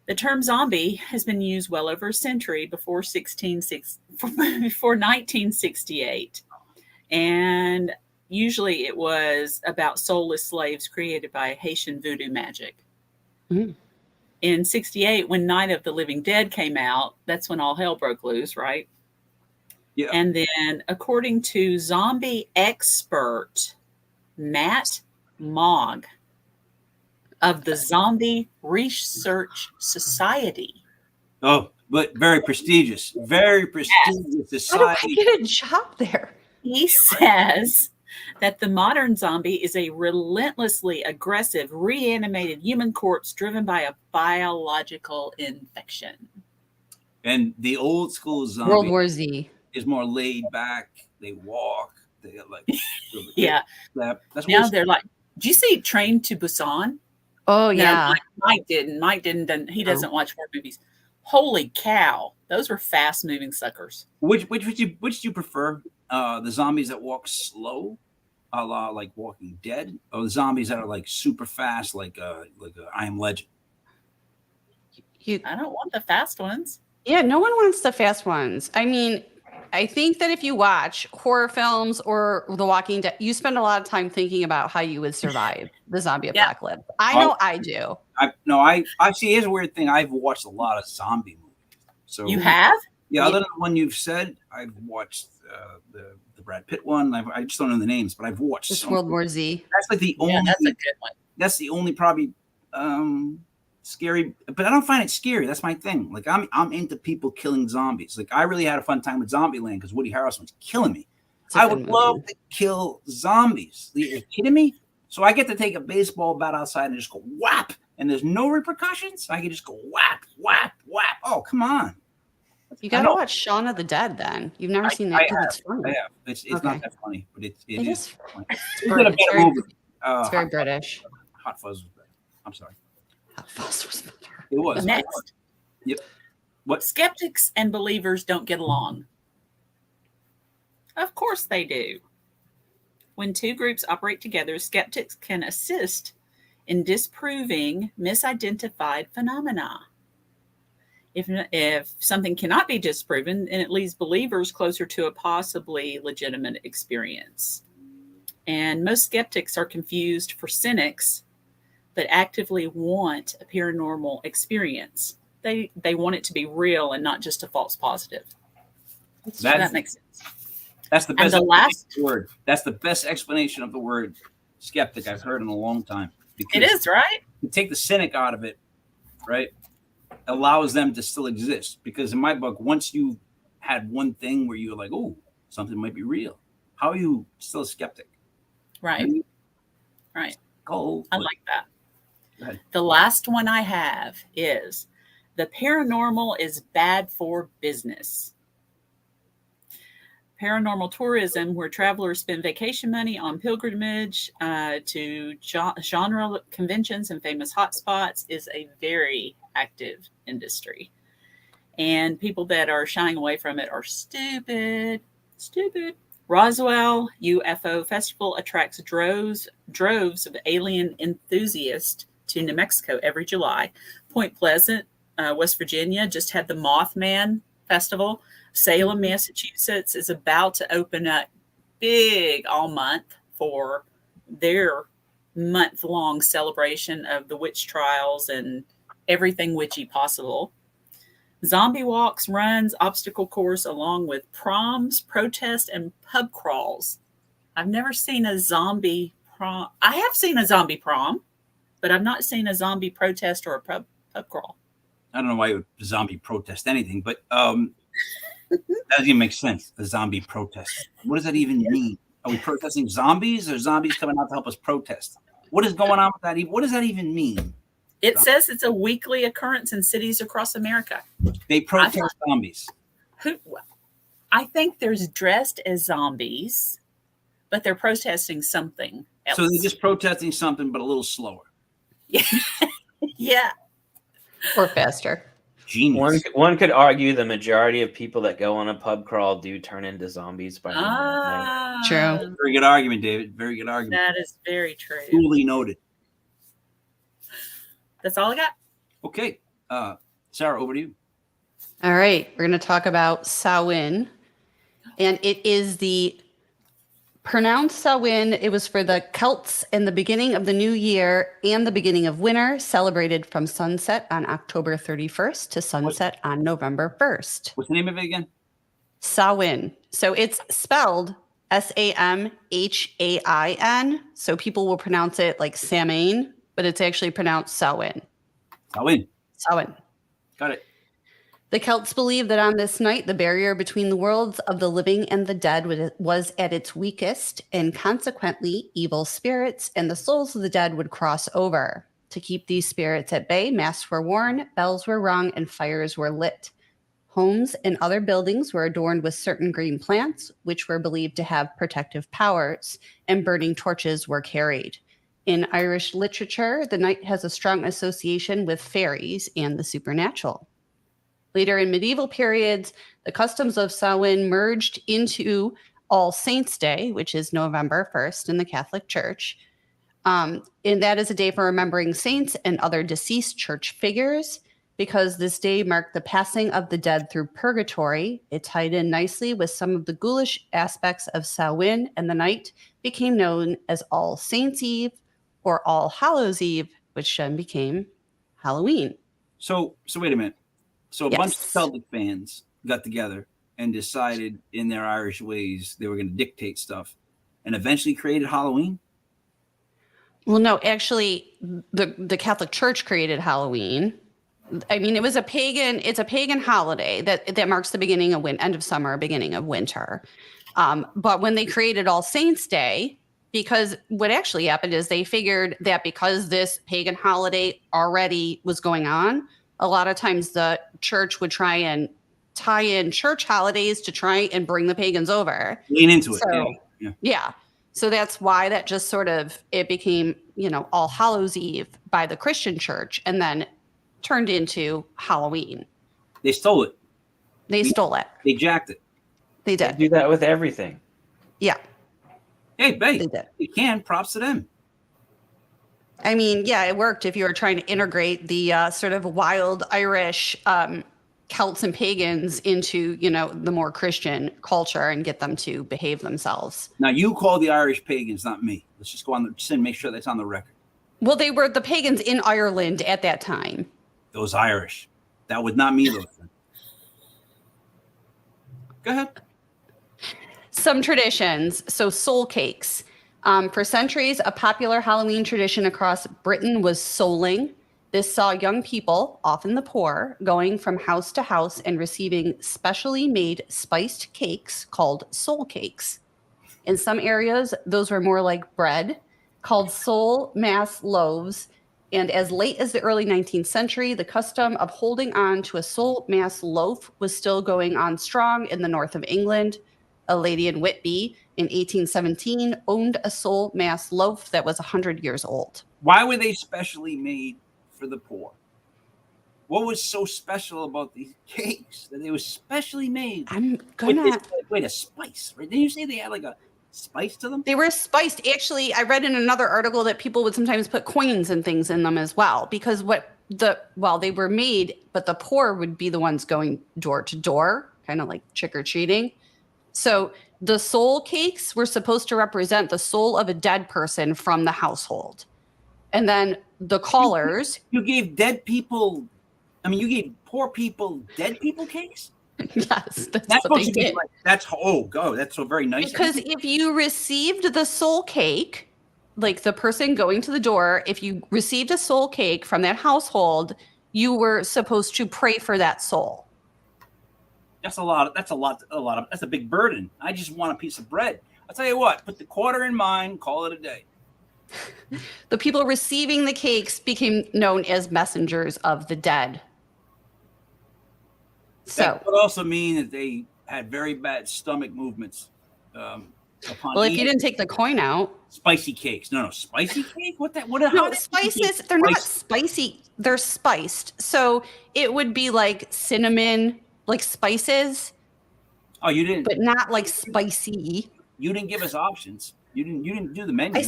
The term zombie has been used well over a century before 1968. And usually it was about soulless slaves created by Haitian voodoo magic. Mm. In 68, when Night of the Living Dead came out, that's when all hell broke loose, right? Yeah. And then according to zombie expert Matt Mogg of the Zombie Research Society. Oh, but very prestigious. Very prestigious society. How do I get a job there? He says that the modern zombie is a relentlessly aggressive, reanimated human corpse driven by a biological infection. And the old school World zombie War Z. is more laid back. They walk. They like Yeah. That's Now old they're like, did you see Train to Busan? Oh No, yeah. Mike didn't. Mike didn't. He doesn't watch horror movies. Holy cow. Those were fast moving suckers. Which do you prefer? The zombies that walk slow, a la like Walking Dead, or the zombies that are like super fast, like I Am Legend? I don't want the fast ones. Yeah, no one wants the fast ones. I mean, I think that if you watch horror films or The Walking Dead, you spend a lot of time thinking about how you would survive the zombie apocalypse. I know I do. I see. Here's a weird thing. I've watched a lot of zombie movies. So You have? Yeah, other than the one you've said, I've watched the Brad Pitt one. I just don't know the names, but I've watched. It's World War Z. That's like the only. That's a good one. That's the only probably scary, but I don't find it scary. That's my thing. Like I'm into people killing zombies. Like I really had a fun time with Zombieland because Woody Harrelson was killing me. I would love to kill zombies. Are you kidding me? So I get to take a baseball bat outside and just go whap, and there's no repercussions. I can just go whap, whap, whap. Oh, come on. You got to watch Shaun of the Dead then. You've never seen that because it's funny. I have. It's Okay. not that funny, but it is funny. It's very British. Hot Fuzz was better. I'm sorry. Hot Fuzz was better. It was. Next. Yep. What? Skeptics and believers don't get along. Of course they do. When two groups operate together, skeptics can assist in disproving misidentified phenomena. If something cannot be disproven, then it leaves believers closer to a possibly legitimate experience. And most skeptics are confused for cynics, but actively want a paranormal experience. They want it to be real and not just a false positive. That makes sense. That's the best last word. That's the best explanation of the word skeptic I've heard in a long time. It is, right? You take the cynic out of it, right? Allows them to still exist. Because in my book, once you had one thing where you're like, oh, something might be real, how are you still a skeptic? Right. Right. Cool. I like that. The last one I have is the paranormal is bad for business. Paranormal tourism, where travelers spend vacation money on pilgrimage to genre conventions and famous hotspots, is a very active industry. And people that are shying away from it are stupid. Stupid. Roswell UFO Festival attracts droves of alien enthusiasts to New Mexico every July. Point Pleasant, West Virginia, just had the Mothman Festival. Salem, Massachusetts is about to open up big all month for their month-long celebration of the witch trials and everything witchy possible. Zombie walks, runs, obstacle course, along with proms, protests, and pub crawls. I've never seen a zombie prom. I have seen a zombie prom, but I've not seen a zombie protest or a pub crawl. I don't know why a zombie protest anything, but that doesn't even make sense. A zombie protest. What does that even mean? Are we protesting zombies or zombies coming out to help us protest? What is going on with that? What does that even mean? It says it's a weekly occurrence in cities across America. They protest zombies. I think there's dressed as zombies, but they're protesting something else. So they're just protesting something, but a little slower. Yeah. Yeah. Or faster. Genius. One could argue the majority of people that go on a pub crawl do turn into zombies by the end of the night. True. Very good argument, David. Very good argument. That is very true. Duly noted. That's all I got. Okay. Sarah, over to you. All right. We're going to talk about Samhain. And it is the pronounced Samhain. It was for the Celts in the beginning of the new year and the beginning of winter, celebrated from sunset on October 31st to sunset on November 1st. What's the name of it again? Samhain. So it's spelled Samhain. So people will pronounce it like Samhain, but it's actually pronounced Samhain. Samhain. Samhain. Got it. The Celts believed that on this night, the barrier between the worlds of the living and the dead was at its weakest, and consequently, evil spirits and the souls of the dead would cross over. To keep these spirits at bay, masks were worn, bells were rung, and fires were lit. Homes and other buildings were adorned with certain green plants, which were believed to have protective powers, and burning torches were carried. In Irish literature, the night has a strong association with fairies and the supernatural. Later in medieval periods, the customs of Samhain merged into All Saints' Day, which is November 1st in the Catholic Church. And that is a day for remembering saints and other deceased church figures. Because this day marked the passing of the dead through purgatory, it tied in nicely with some of the ghoulish aspects of Samhain, and the night became known as All Saints' Eve or All Hallows' Eve, which then became Halloween. So wait a minute. So a Yes. bunch of Celtic fans got together and decided in their Irish ways they were going to dictate stuff and eventually created Halloween? Well, no, actually, the Catholic Church created Halloween. I mean, it's a pagan holiday that marks the beginning of end of summer, beginning of winter. But when they created All Saints' Day, because what actually happened is they figured that because this pagan holiday already was going on, a lot of times the church would try and tie in church holidays to try and bring the pagans over. Lean into it. So, yeah. So that's why that just sort of, it became, All Hallows' Eve by the Christian church and then turned into Halloween. They stole it. They stole it. They jacked it. They They did. do that with everything. Yeah. Hey, babe, They did. you can. Props to them. I mean, yeah, it worked if you were trying to integrate the sort of wild Irish Celts and pagans into, the more Christian culture and get them to behave themselves. Now, you call the Irish pagans, not me. Let's just go on the make sure that's on the record. Well, they were the pagans in Ireland at that time. Those Irish. That was not me, though. Go ahead. Some traditions. So soul cakes. For centuries, a popular Halloween tradition across Britain was souling. This saw young people, often the poor, going from house to house and receiving specially made spiced cakes called soul cakes. In some areas, those were more like bread, called soul mass loaves. And as late as the early 19th century, the custom of holding on to a soul mass loaf was still going on strong in the north of England. A lady in Whitby in 1817 owned a soul mass loaf that was 100 years old. Why were they specially made for the poor? What was so special about these cakes that they were specially made? I'm gonna wait, a spice, right? Didn't you say they had like a spice to them? They were spiced. Actually, I read in another article that people would sometimes put coins and things in them as well, because they were made, but the poor would be the ones going door to door, kind of like trick-or-treating. So the soul cakes were supposed to represent the soul of a dead person from the household. And then the callers. You gave you gave poor people dead people cakes? Yes, that's That's what supposed they to be did. like, that's so very nice. Because if you received the soul cake, like the person going to the door, if you received a soul cake from that household, you were supposed to pray for that soul. That's a big burden. I just want a piece of bread. I'll tell you what, put the quarter in mine, call it a day. The people receiving the cakes became known as messengers of the dead. So That would also mean that they had very bad stomach movements. Well, if you didn't take the coin out. Spicy cakes. No, spicy cake? What that? What? No, spices, they're not spicy. They're spiced. So it would be like cinnamon, like spices. Oh, you didn't. But not like spicy. You didn't give us options. You didn't do the menu.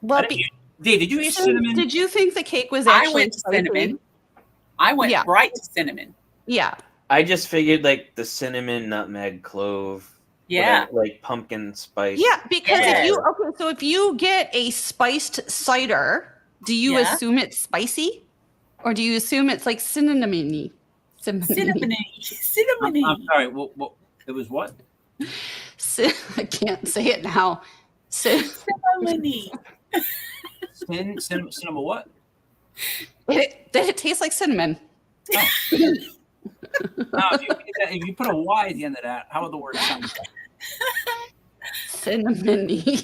Dave, did you eat cinnamon? Did you think the cake was actually I went to cinnamon. I went right to cinnamon. Yeah. I just figured like the cinnamon, nutmeg, clove. Yeah. Like pumpkin spice. Yeah, because if you get a spiced cider, do you assume it's spicy? Or do you assume it's like cinnamony? Cinnamony. I'm sorry. Well, it was what? I can't say it now. Cinnamony. Cinnamon what? It tastes like cinnamon. Oh. Now, if you put a Y at the end of that, how would the word sound? Cinnamon. You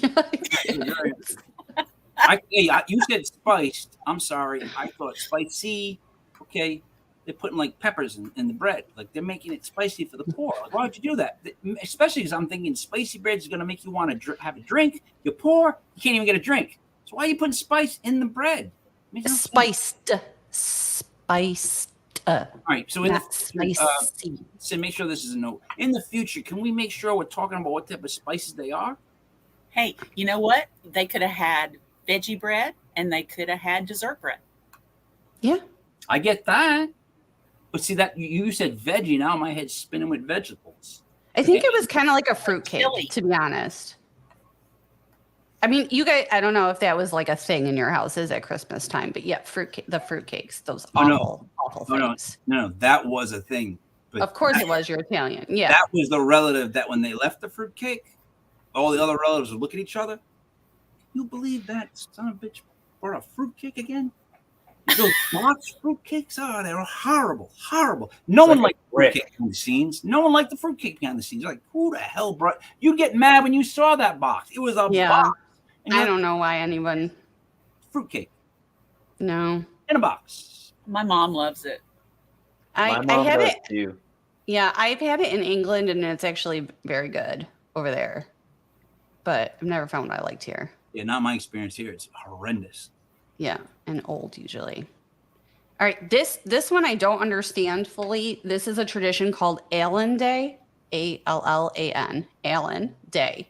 said spiced. I'm sorry. I thought spicy. Okay. They're putting like peppers in the bread. Like they're making it spicy for the poor. Like, why would you do that? Especially because I'm thinking spicy bread is going to make you want to have a drink. You're poor. You can't even get a drink. So why are you putting spice in the bread? Spiced. All right. So in Not spicy. so make sure this is a note. In the future, can we make sure we're talking about what type of spices they are? Hey, you know what? They could have had veggie bread and they could have had dessert bread. Yeah. I get that. But see that you said veggie, now my head's spinning with vegetables. I think it was kind of like a fruitcake, Chili. to be honest. I mean, you guys, I don't know if that was like a thing in your houses at Christmas time, but yeah, the fruitcakes, those awful things. No, that was a thing. But Of course it was, you're Italian. Yeah. that was the relative that when they left the fruitcake, all the other relatives would look at each other. Can you believe that son of a bitch brought a fruitcake again? Those box fruitcakes, oh, they were horrible. No one liked the fruitcake behind the scenes. No one liked the fruitcake behind the scenes. You're like, who the hell brought? You'd get mad when you saw that box. It was a box. And I don't know why anyone. Fruitcake No. in a box. My mom loves it. My mom had does it. too. Yeah, I've had it in England, and it's actually very good over there. But I've never found what I liked here. Yeah, not my experience here. It's horrendous. Yeah, and old usually. All right, this one I don't understand fully. This is a tradition called Allen Day, Allan, Allen Day.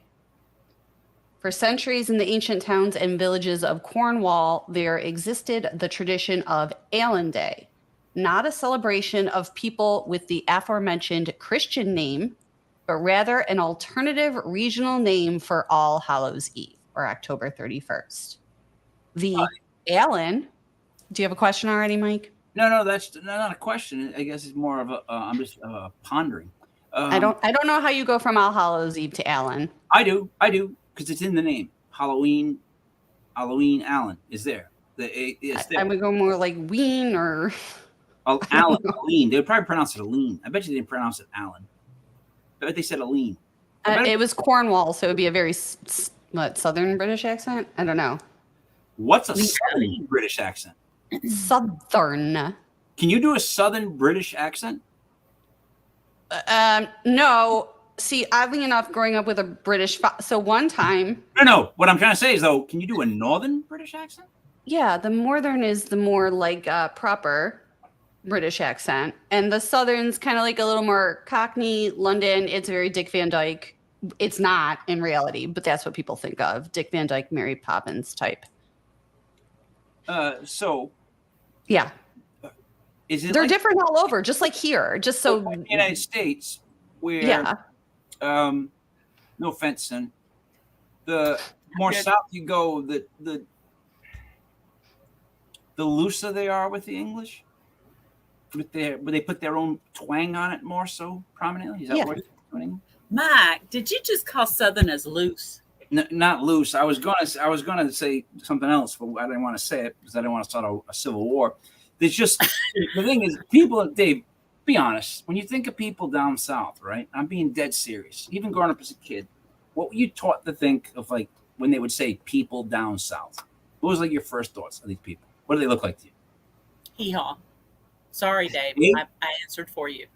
For centuries in the ancient towns and villages of Cornwall, there existed the tradition of Allen Day, not a celebration of people with the aforementioned Christian name, but rather an alternative regional name for All Hallows Eve, or October 31st. The Allen, do you have a question already, Mike? No, that's not a question. I guess it's more of a. I'm just pondering. I don't know how you go from All Hallows Eve to Allen. I do, because it's in the name. Halloween, Allen is there. It's there. I would go more like Ween or. Oh, Allen, Aline. They would probably pronounce it Aline. I bet you they didn't pronounce it Allen. I bet they said Aline. It was Cornwall, so it would be a very Southern British accent. I don't know. What's a Southern British accent? Southern. Can you do a Southern British accent? No. See, oddly enough, growing up with a British, so one time. No. What I'm trying to say is though, can you do a Northern British accent? Yeah, the Northern is the more like proper British accent, and the Southern's kind of like a little more Cockney, London. It's very Dick Van Dyke. It's not in reality, but that's what people think of. Dick Van Dyke, Mary Poppins type. So. Yeah. Is it They're different all over, just like here. Just so in the United States, where no offense, son, the more south you go, the looser they are with the English. With where they put their own twang on it more so prominently. Is that what you're doing? Mike, did you just call Southerners loose? No, not loose. I was gonna say something else, but I didn't want to say it because I didn't want to start a civil war. It's just the thing is, people, Dave, be honest. When you think of people down south, right? I'm being dead serious. Even growing up as a kid, what were you taught to think of, like when they would say people down south? What was like your first thoughts of these people? What do they look like to you? Hee-haw. Sorry, Dave. Me? I answered for you.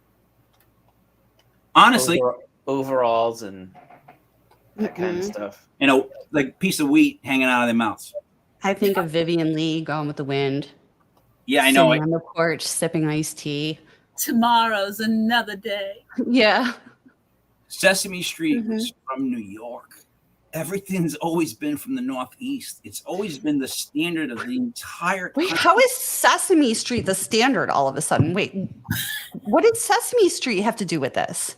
Honestly, overalls and that kind of stuff. Like piece of wheat hanging out of their mouths. I think of Vivian Lee, Gone with the Wind. Yeah, I know. Sitting on the porch, sipping iced tea. Tomorrow's another day. Yeah. Sesame Street was from New York. Everything's always been from the Northeast. It's always been the standard of the entire country. Wait, how is Sesame Street the standard all of a sudden? Wait, what did Sesame Street have to do with this?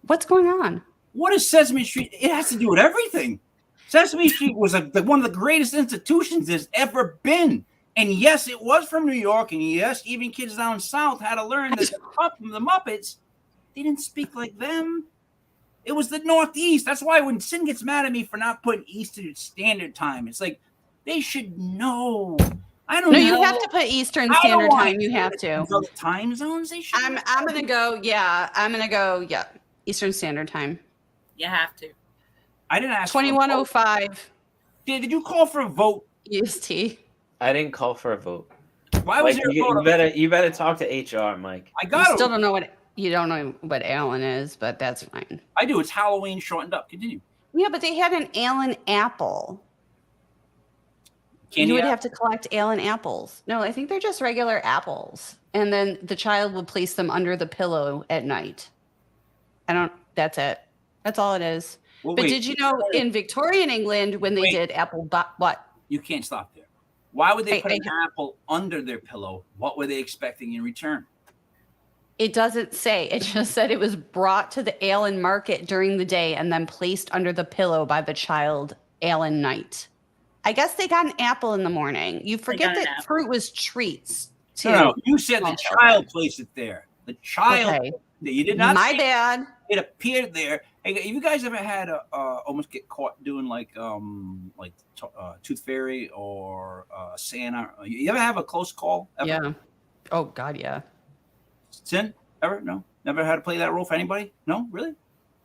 What's going on? What is Sesame Street? It has to do with everything. Sesame Street was one of the greatest institutions there's ever been. And yes, it was from New York. And yes, even kids down south had to learn that the Muppets, they didn't speak like them. It was the Northeast. That's why when Cyn gets mad at me for not putting Eastern Standard Time, it's like they should know. I don't No, know. you have to put Eastern I don't Standard wanna Time. You hear have it. to. Those other time zones, they should. I'm gonna go. Yeah, I'm gonna go. Yeah, Eastern Standard Time. You have to. I didn't ask. For a vote. 2105 Did you call for a vote? EST. I didn't call for a vote. Why was Mike, there a you vote? better talk to HR, Mike. I You got still it. don't know what Alan is, but that's fine. I do. It's Halloween shortened up. Continue. Yeah, but they had an Allen apple. Candy You would apple? have to collect Allen apples. No, I think they're just regular apples. And then the child would place them under the pillow at night. That's it. That's all it is. Well, But wait, did you know in Victorian England, when they Wait. did what? you can't stop there. Why would they I- put I- an apple under their pillow? What were they expecting in return? It doesn't say. It just said it was brought to the Allen market during the day and then placed under the pillow by the child Allen night. I guess they got an apple in the morning. You forget got an that apple. fruit was treats too. No, you said the small child placed it there. The child. Okay. You did not. My say bad. It appeared there. Hey, have you guys ever had almost get caught doing Tooth Fairy or Santa? You ever have a close call? Ever? Yeah. Oh God, yeah. Cyn? Ever? No. Never had to play that role for anybody? No, really?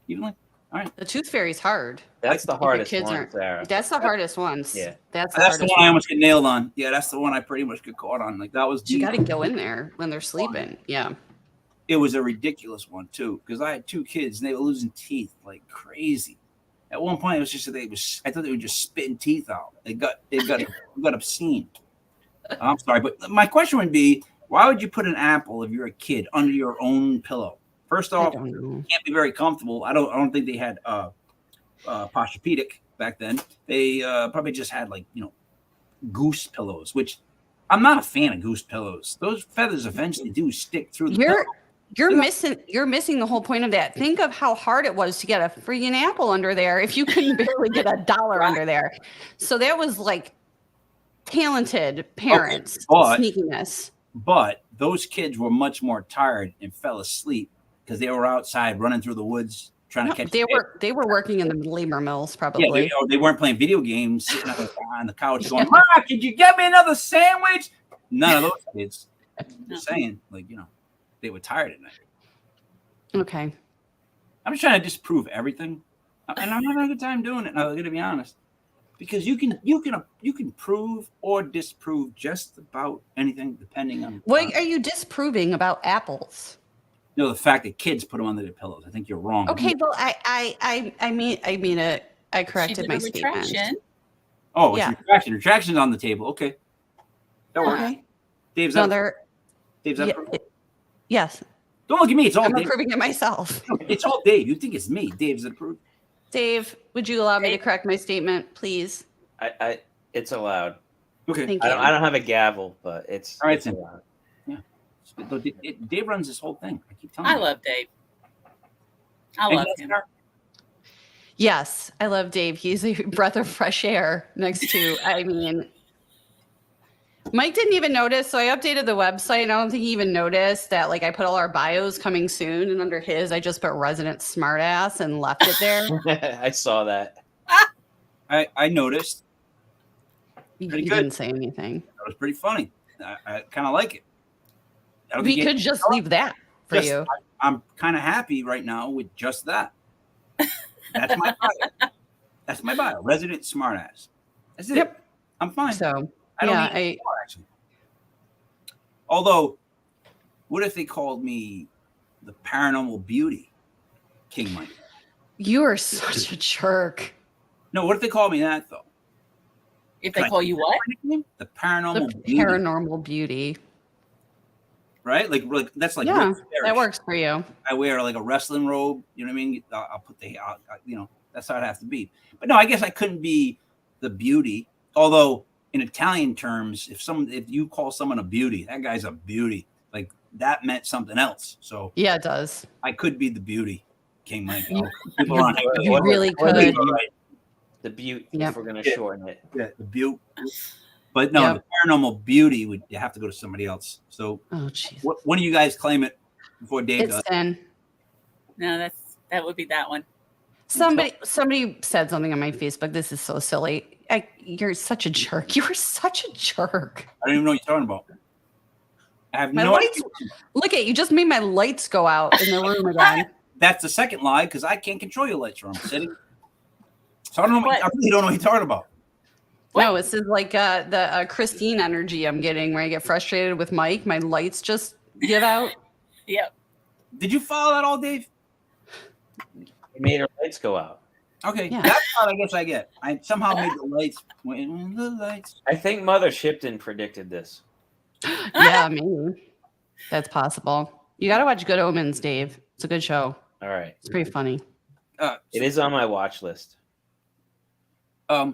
Evenly? All right. The tooth fairy's hard. That's the If your hardest kids one, aren't- Sarah. That's the hardest ones. Yeah. That's the That's the hardest one I almost get nailed on. Yeah, that's the one I pretty much get caught on. Like that was. You got to go in there when they're sleeping. Yeah. It was a ridiculous one too, because I had two kids and they were losing teeth like crazy. At one point, it was just that I thought they were just spitting teeth out. It got obscene. I'm sorry, but my question would be, why would you put an apple if you're a kid under your own pillow? First I off, don't know. it can't be very comfortable. I don't think they had Posturepedic back then. They probably just had goose pillows, which I'm not a fan of goose pillows. Those feathers eventually do stick through the pillow. You're missing the whole point of that. Think of how hard it was to get a freaking apple under there if you couldn't barely get $1 under there. So that was like talented parents sneakiness. But those kids were much more tired and fell asleep because they were outside running through the woods trying to catch. They were working in the labor mills probably. Yeah, they weren't playing video games, sitting on the couch going, "Ma, could you get me another sandwich?" None of those kids. Just saying, they were tired at night. Okay. I'm just trying to disprove everything, and I'm having a good time doing it. I'm going to be honest, because you can prove or disprove just about anything depending on What are you disproving about apples? the fact that kids put them under their pillows. I think you're wrong. Okay, well, I mean it. I She corrected did my a statement. retraction. Oh, it's Yeah. retraction. Retraction's on the table. Okay, that works. Okay. Dave's No, up. they're Dave's yeah, up. yes. Don't look at me. It's all I'm Dave. approving it myself. It's all Dave. You think it's me? Dave's approved. Dave, would you allow me to correct my statement, please? It's allowed. Okay. Thank you. I don't have a gavel, but it's All right, it's then. allowed. Dave runs this whole thing. I keep telling I you. love Dave. I And love that's him. our- Yes, I love Dave. He's a breath of fresh air next to, I mean, Mike didn't even notice. So I updated the website. And I don't think he even noticed that, I put all our bios coming soon. And under his, I just put resident smartass and left it there. I saw that. I noticed. He Pretty good. didn't say anything. That was pretty funny. I kind of like it. I don't We think could just leave that for you. I'm kind of happy right now with just that. That's my bio. That's my bio. Resident smartass. That's it. Yep. I'm fine. So, I don't yeah, need more, actually. Although, what if they called me the paranormal beauty, King Mike? you are such a jerk. No, what if they called me that though? If they call you what? The The paranormal beauty, paranormal beauty. right? Like that's like Yeah, Rick Farish. that works for you. I wear like a wrestling robe. You know what I mean? I'll put that's how it has to be. But no, I guess I couldn't be the beauty. Although in Italian terms, if you call someone a beauty, that guy's a beauty. Like that meant something else. So Yeah, it does. I could be the beauty, King Mike. You- People around here, You What- really what- could. right? The butte, Yep. if we're gonna Yeah. shorten it. Yeah, the beauty. But no, Yep. the paranormal beauty would you have to go to somebody else. So Oh, jeez. when do you guys claim it before Dave It's does? 10. No, that would be that one. Somebody said something on my Facebook. This is so silly. You're such a jerk. You are such a jerk. I don't even know what you're talking about. I have My no lights. idea. Look at you. Just made my lights go out in the room again. That's the second lie because I can't control your lights where I'm sitting. So I don't know. What? I really don't know what you're talking about. No, this is like the Christine energy I'm getting where I get frustrated with Mike. My lights just give out. Yep. Did you follow that all, Dave? He made her lights go out. Okay, Yeah. that's what I guess I get. I somehow made the lights. When the lights. I think Mother Shipton predicted this. Yeah, maybe. That's possible. You got to watch Good Omens, Dave. It's a good show. All right. It's pretty funny. It is on my watch list. I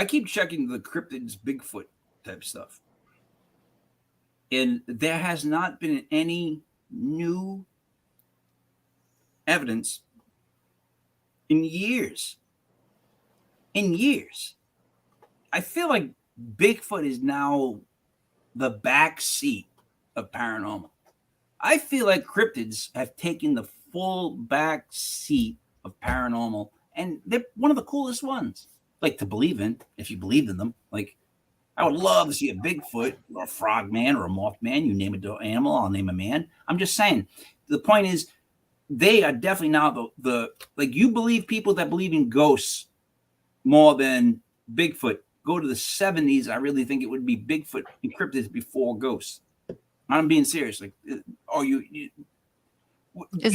keep checking the cryptids, Bigfoot type stuff, and there has not been any new evidence in years. In years, I feel like Bigfoot is now the back seat of paranormal. I feel like cryptids have taken the full back seat of paranormal, and they're one of the coolest ones. Like to believe in, if you believed in them. Like, I would love to see a Bigfoot or a frogman or a mothman. You name an animal, I'll name a man. I'm just saying. The point is, they are definitely now the like you believe people that believe in ghosts more than Bigfoot. Go to the 70s. I really think it would be Bigfoot and cryptids before ghosts. I'm being serious. Like, Is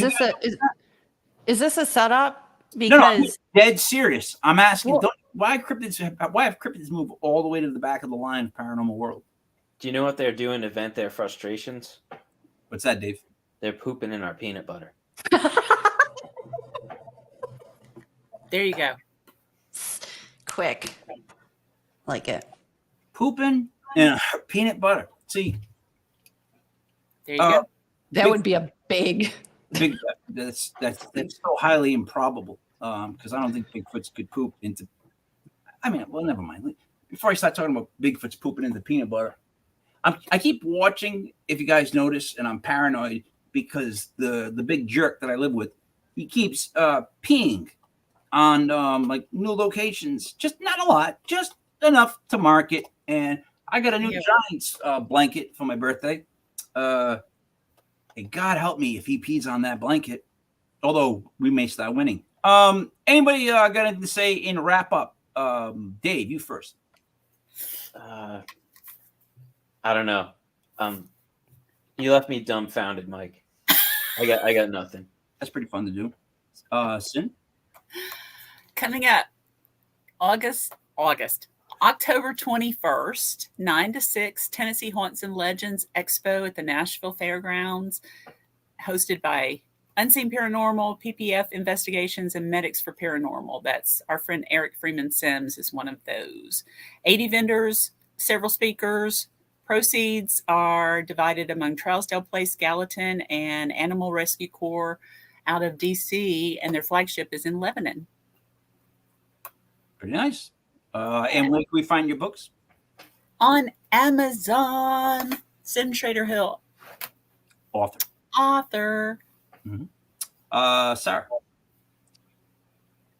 this a setup? No, I'm Because dead serious. I'm asking, Well- why have cryptids moved all the way to the back of the line of paranormal world? Do you know what they're doing to vent their frustrations? What's that, Dave? They're pooping in our peanut butter. There you go. quick. Like it. Pooping and peanut butter. See, There you go. That would be a big. big. That's so highly improbable. Because I don't think Bigfoots could poop into. I mean, well, never mind. Before I start talking about Bigfoots pooping into peanut butter, I keep watching. If you guys notice, and I'm paranoid because the big jerk that I live with, he keeps peeing on like new locations. Just not a lot, just enough to market. And I got a new Giants blanket for my birthday. And God help me if he pees on that blanket. Although we may start winning. Anybody got anything to say in wrap up? Dave, you first. I don't know. You left me dumbfounded, Mike. I got nothing. That's pretty fun to do. Cyn? Coming up October 21st, 9 to 6, Tennessee Haunts and Legends Expo at the Nashville Fairgrounds, hosted by Unseen Paranormal, PPF Investigations, and Medics for Paranormal. That's our friend Eric Freeman Sims is one of those. 80 vendors, several speakers. Proceeds are divided among Trousdale Place, Gallatin, and Animal Rescue Corps out of DC, and their flagship is in Lebanon. Pretty nice. And where can we find your books? On Amazon, Cyn Shrader Hill Author. Mm-hmm. Sarah.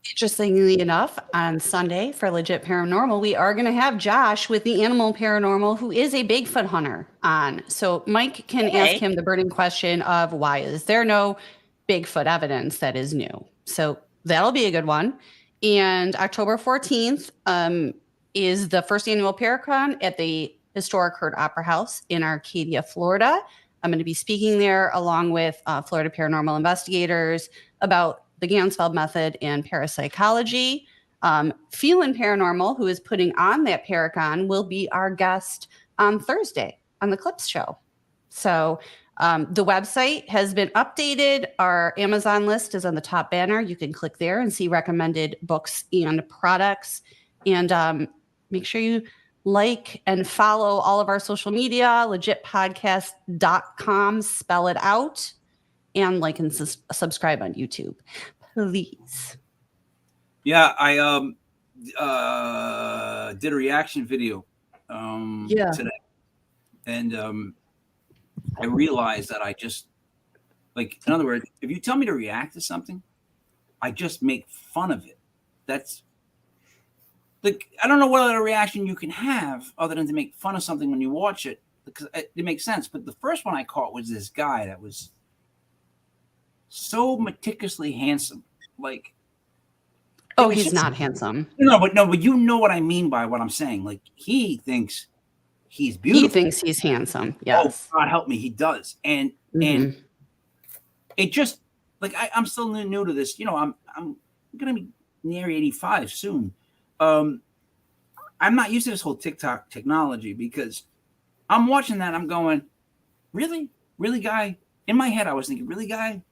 Interestingly enough, on Sunday for Legit Paranormal, we are going to have Josh with the Animal Paranormal, who is a Bigfoot hunter, on. So Mike can ask him the burning question of why is there no Bigfoot evidence that is new? So that'll be a good one. And October 14th is the first annual Paracon at the historic Hurd Opera House in Arcadia, Florida. I'm going to be speaking there along with Florida paranormal investigators about the Gansfeld method and parapsychology. Phelan Paranormal, who is putting on that Paracon, will be our guest on Thursday on the Clips show. So the website has been updated. Our Amazon list is on the top banner. You can click there and see recommended books and products. And make sure you like and follow all of our social media, legitpodcast.com, spell it out, and like and subscribe on YouTube, please. Yeah, I did a reaction video today. And I realized that I just, like, in other words, if you tell me to react to something, I just make fun of it. That's like, I don't know what other reaction you can have other than to make fun of something when you watch it, because it makes sense. But the first one I caught was this guy that was so meticulously handsome. Like, Oh, he's not handsome. no, but you know what I mean by what I'm saying. Like, he thinks he's beautiful. He thinks he's handsome. Oh, Yes. God help me, he does. And it just, like, I'm still new to this. You know, I'm gonna be near 85 soon. I'm not used to this whole TikTok technology, because I'm watching that. I'm going, really, guy. In my head, I was thinking, really, guy,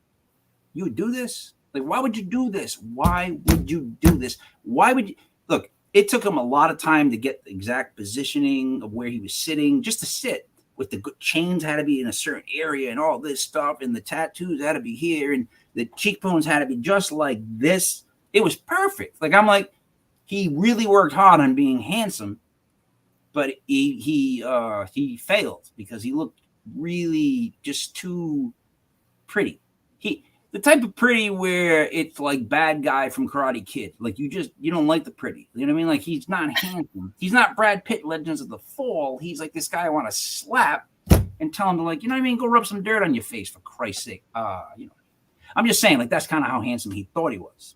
you would do this? Like, why would you do this? Why would you do this? Why would you look? It took him a lot of time to get the exact positioning of where he was sitting, just to sit. With the good chains had to be in a certain area, and all this stuff, and the tattoos had to be here, and the cheekbones had to be just like this. It was perfect. Like, I'm like, he really worked hard on being handsome, but he failed because he looked really just too pretty. The type of pretty where it's like bad guy from Karate Kid. Like, you don't like the pretty. You know what I mean? Like, he's not handsome. He's not Brad Pitt, Legends of the Fall. He's like this guy I want to slap and tell him to, like, you know what I mean? Go rub some dirt on your face, for Christ's sake. You know, I'm just saying, like, that's kind of how handsome he thought he was.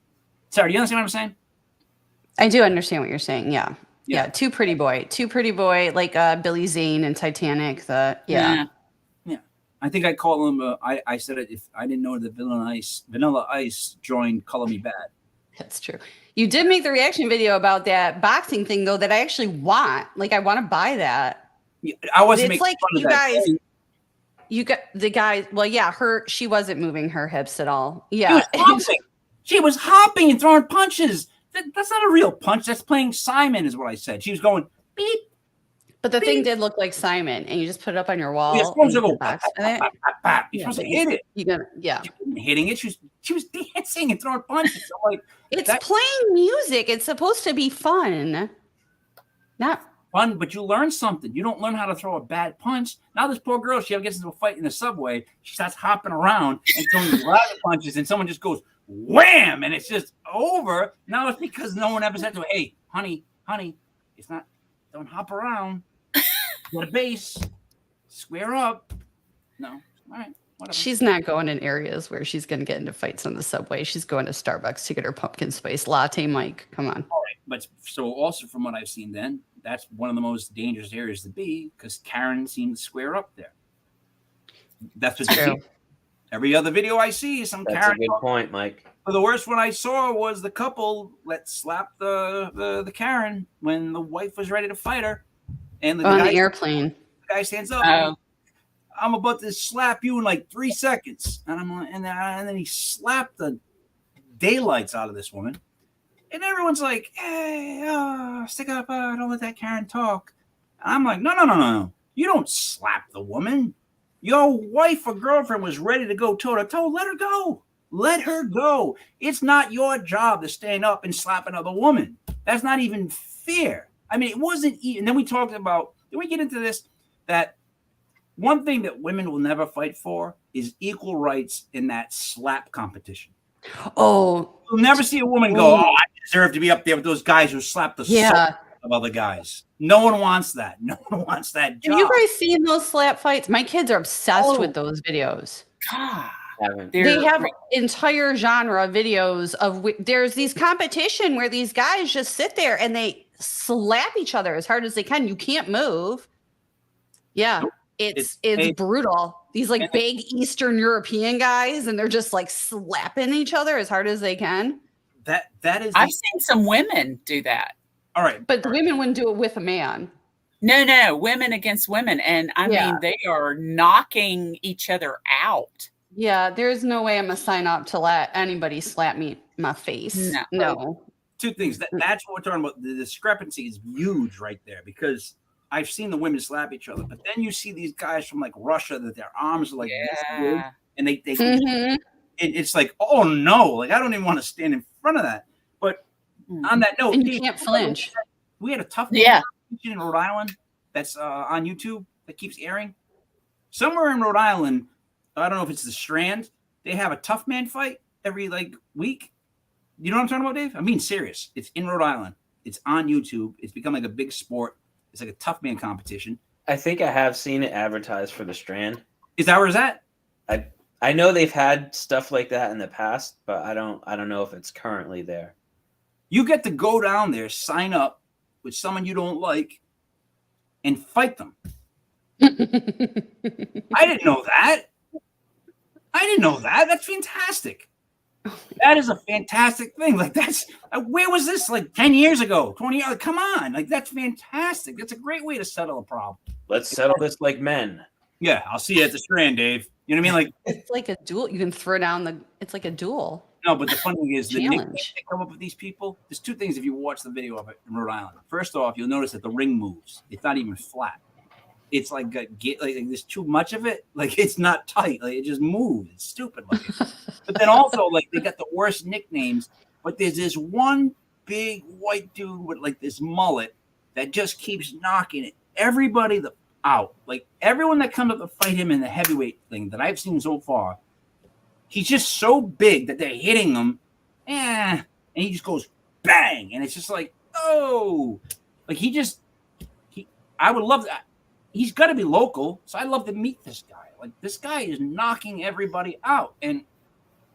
Sarah, do you understand what I'm saying? I do understand what you're saying. Yeah. Too pretty boy, like Billy Zane in Titanic. Yeah. I think I call him. I said it, if I didn't know that Vanilla Ice joined Color Me Bad. That's true. You did make the reaction video about that boxing thing, though, that I actually want. Like, I want to buy that. Yeah, I wasn't It's making like fun you of that guys. thing. You got the guys. Well, yeah, she wasn't moving her hips at all. She Yeah. was hopping. She was hopping and throwing punches. That's not a real punch. That's playing Simon, is what I said. She was going beep. But the thing did look like Simon, and you just put it up on your wall. You're supposed to and you go can box with it. You're supposed to hit it. You got yeah. She wasn't hitting it. She was dancing and throwing punches. So, like, It's playing music. It's supposed to be fun. Not fun, but you learn something. You don't learn how to throw a bad punch. Now this poor girl, she gets into a fight in the subway. She starts hopping around and throwing rabbit punches, and someone just goes wham, and it's just over. Now it's because no one ever said to her, "Hey, honey, it's not. Don't hop around. Get a base. Square up." No, all right. Whatever. She's not going in areas where she's going to get into fights on the subway. She's going to Starbucks to get her pumpkin spice latte, Mike. Come on. All right. But so also from what I've seen then, that's one of the most dangerous areas to be, because Karen seems to square up there. That's what's true. Every other video I see is some That's Karen. a good point, Mike. But the worst one I saw was the couple that slapped the Karen when the wife was ready to fight her. And the on guy, the airplane. The guy stands up. Oh. I'm about to slap you in like 3 seconds. And I'm like, and then he slapped the daylights out of this woman. And everyone's like, hey, stick up, don't let that Karen talk. And I'm like, no. You don't slap the woman. Your wife or girlfriend was ready to go toe to toe. Let her go. Let her go. It's not your job to stand up and slap another woman. That's not even fair. I mean, it wasn't even. And then we talked about, did we get into this? That one thing that women will never fight for is equal rights in that slap competition. Oh. You'll never see a woman go, I deserve to be up there with those guys who slap the soul of other guys. No one wants that. No one wants that job. Have you guys seen those slap fights? My kids are obsessed with those videos. God. They have entire genre videos of there's these competition where these guys just sit there and they slap each other as hard as they can. You can't move. Yeah. Nope. It's brutal. These like big Eastern European guys, and they're just like slapping each other as hard as they can. That is. I've seen some women do that. All right, but the women wouldn't do it with a man. No, women against women, and I mean they are knocking each other out. Yeah, there's no way I'm gonna sign up to let anybody slap me in my face. No. Two things. That's what we're talking about. The discrepancy is huge right there, because I've seen the women slap each other, but then you see these guys from like Russia that their arms are like this big, and they it's like, oh no, like I don't even want to stand in front of that. But on that note, and you can't flinch. We had a tough in Rhode Island that's on YouTube that keeps airing. Somewhere in Rhode Island, I don't know if it's the Strand, they have a tough man fight every like week. You know what I'm talking about, Dave? I'm being serious. It's in Rhode Island. It's on YouTube. It's become like a big sport. It's like a tough man competition. I think I have seen it advertised for the Strand. Is that where it's at? I know they've had stuff like that in the past, but I don't know if it's currently there. You get to go down there, sign up with someone you don't like, and fight them. I didn't know that. That's fantastic. That is a fantastic thing. Like where was this like 10 years ago, 20 years? Come on. Like that's fantastic. That's a great way to settle a problem. Let's settle this like men. Yeah, I'll see you at the Strand, Dave. You know what I mean? Like It's like a duel. You can throw down it's like a duel. no, but the funny thing is the nicknames Challenge. they come up with these people. There's two things if you watch the video of it in Rhode Island. First off, you'll notice that the ring moves. It's not even flat. It's like there's too much of it. Like it's not tight. Like it just moves. It's stupid looking. But then also like they got the worst nicknames. But there's this one big white dude with like this mullet that just keeps knocking everybody out. Like everyone that comes up to fight him in the heavyweight thing that I've seen so far, he's just so big that they're hitting him, and he just goes bang, and it's just like, oh, like I would love that. He's got to be local, so I'd love to meet this guy. Like this guy is knocking everybody out, and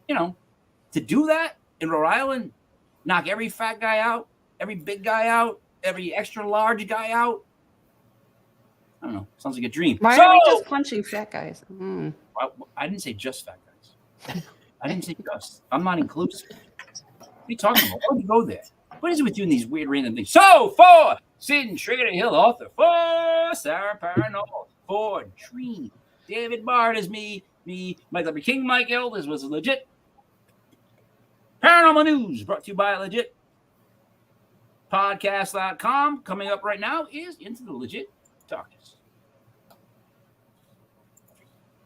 to do that in Rhode Island, knock every fat guy out, every big guy out, every extra large guy out. I don't know. Sounds like a dream. Why are we just punching fat guys? I didn't say just fat guys. I didn't say just. I'm not inclusive. What are you talking about? Why would you go there? What is it with you and these weird random things? So for Cyn Shrader Hill Author, for Sarah Paranormal, for Dreamy David Barr is me, Michael B. King, Mike Elders was legit. Paranormal News brought to you by Legit. Podcast.com. Coming up right now is Into the Legit Darkness.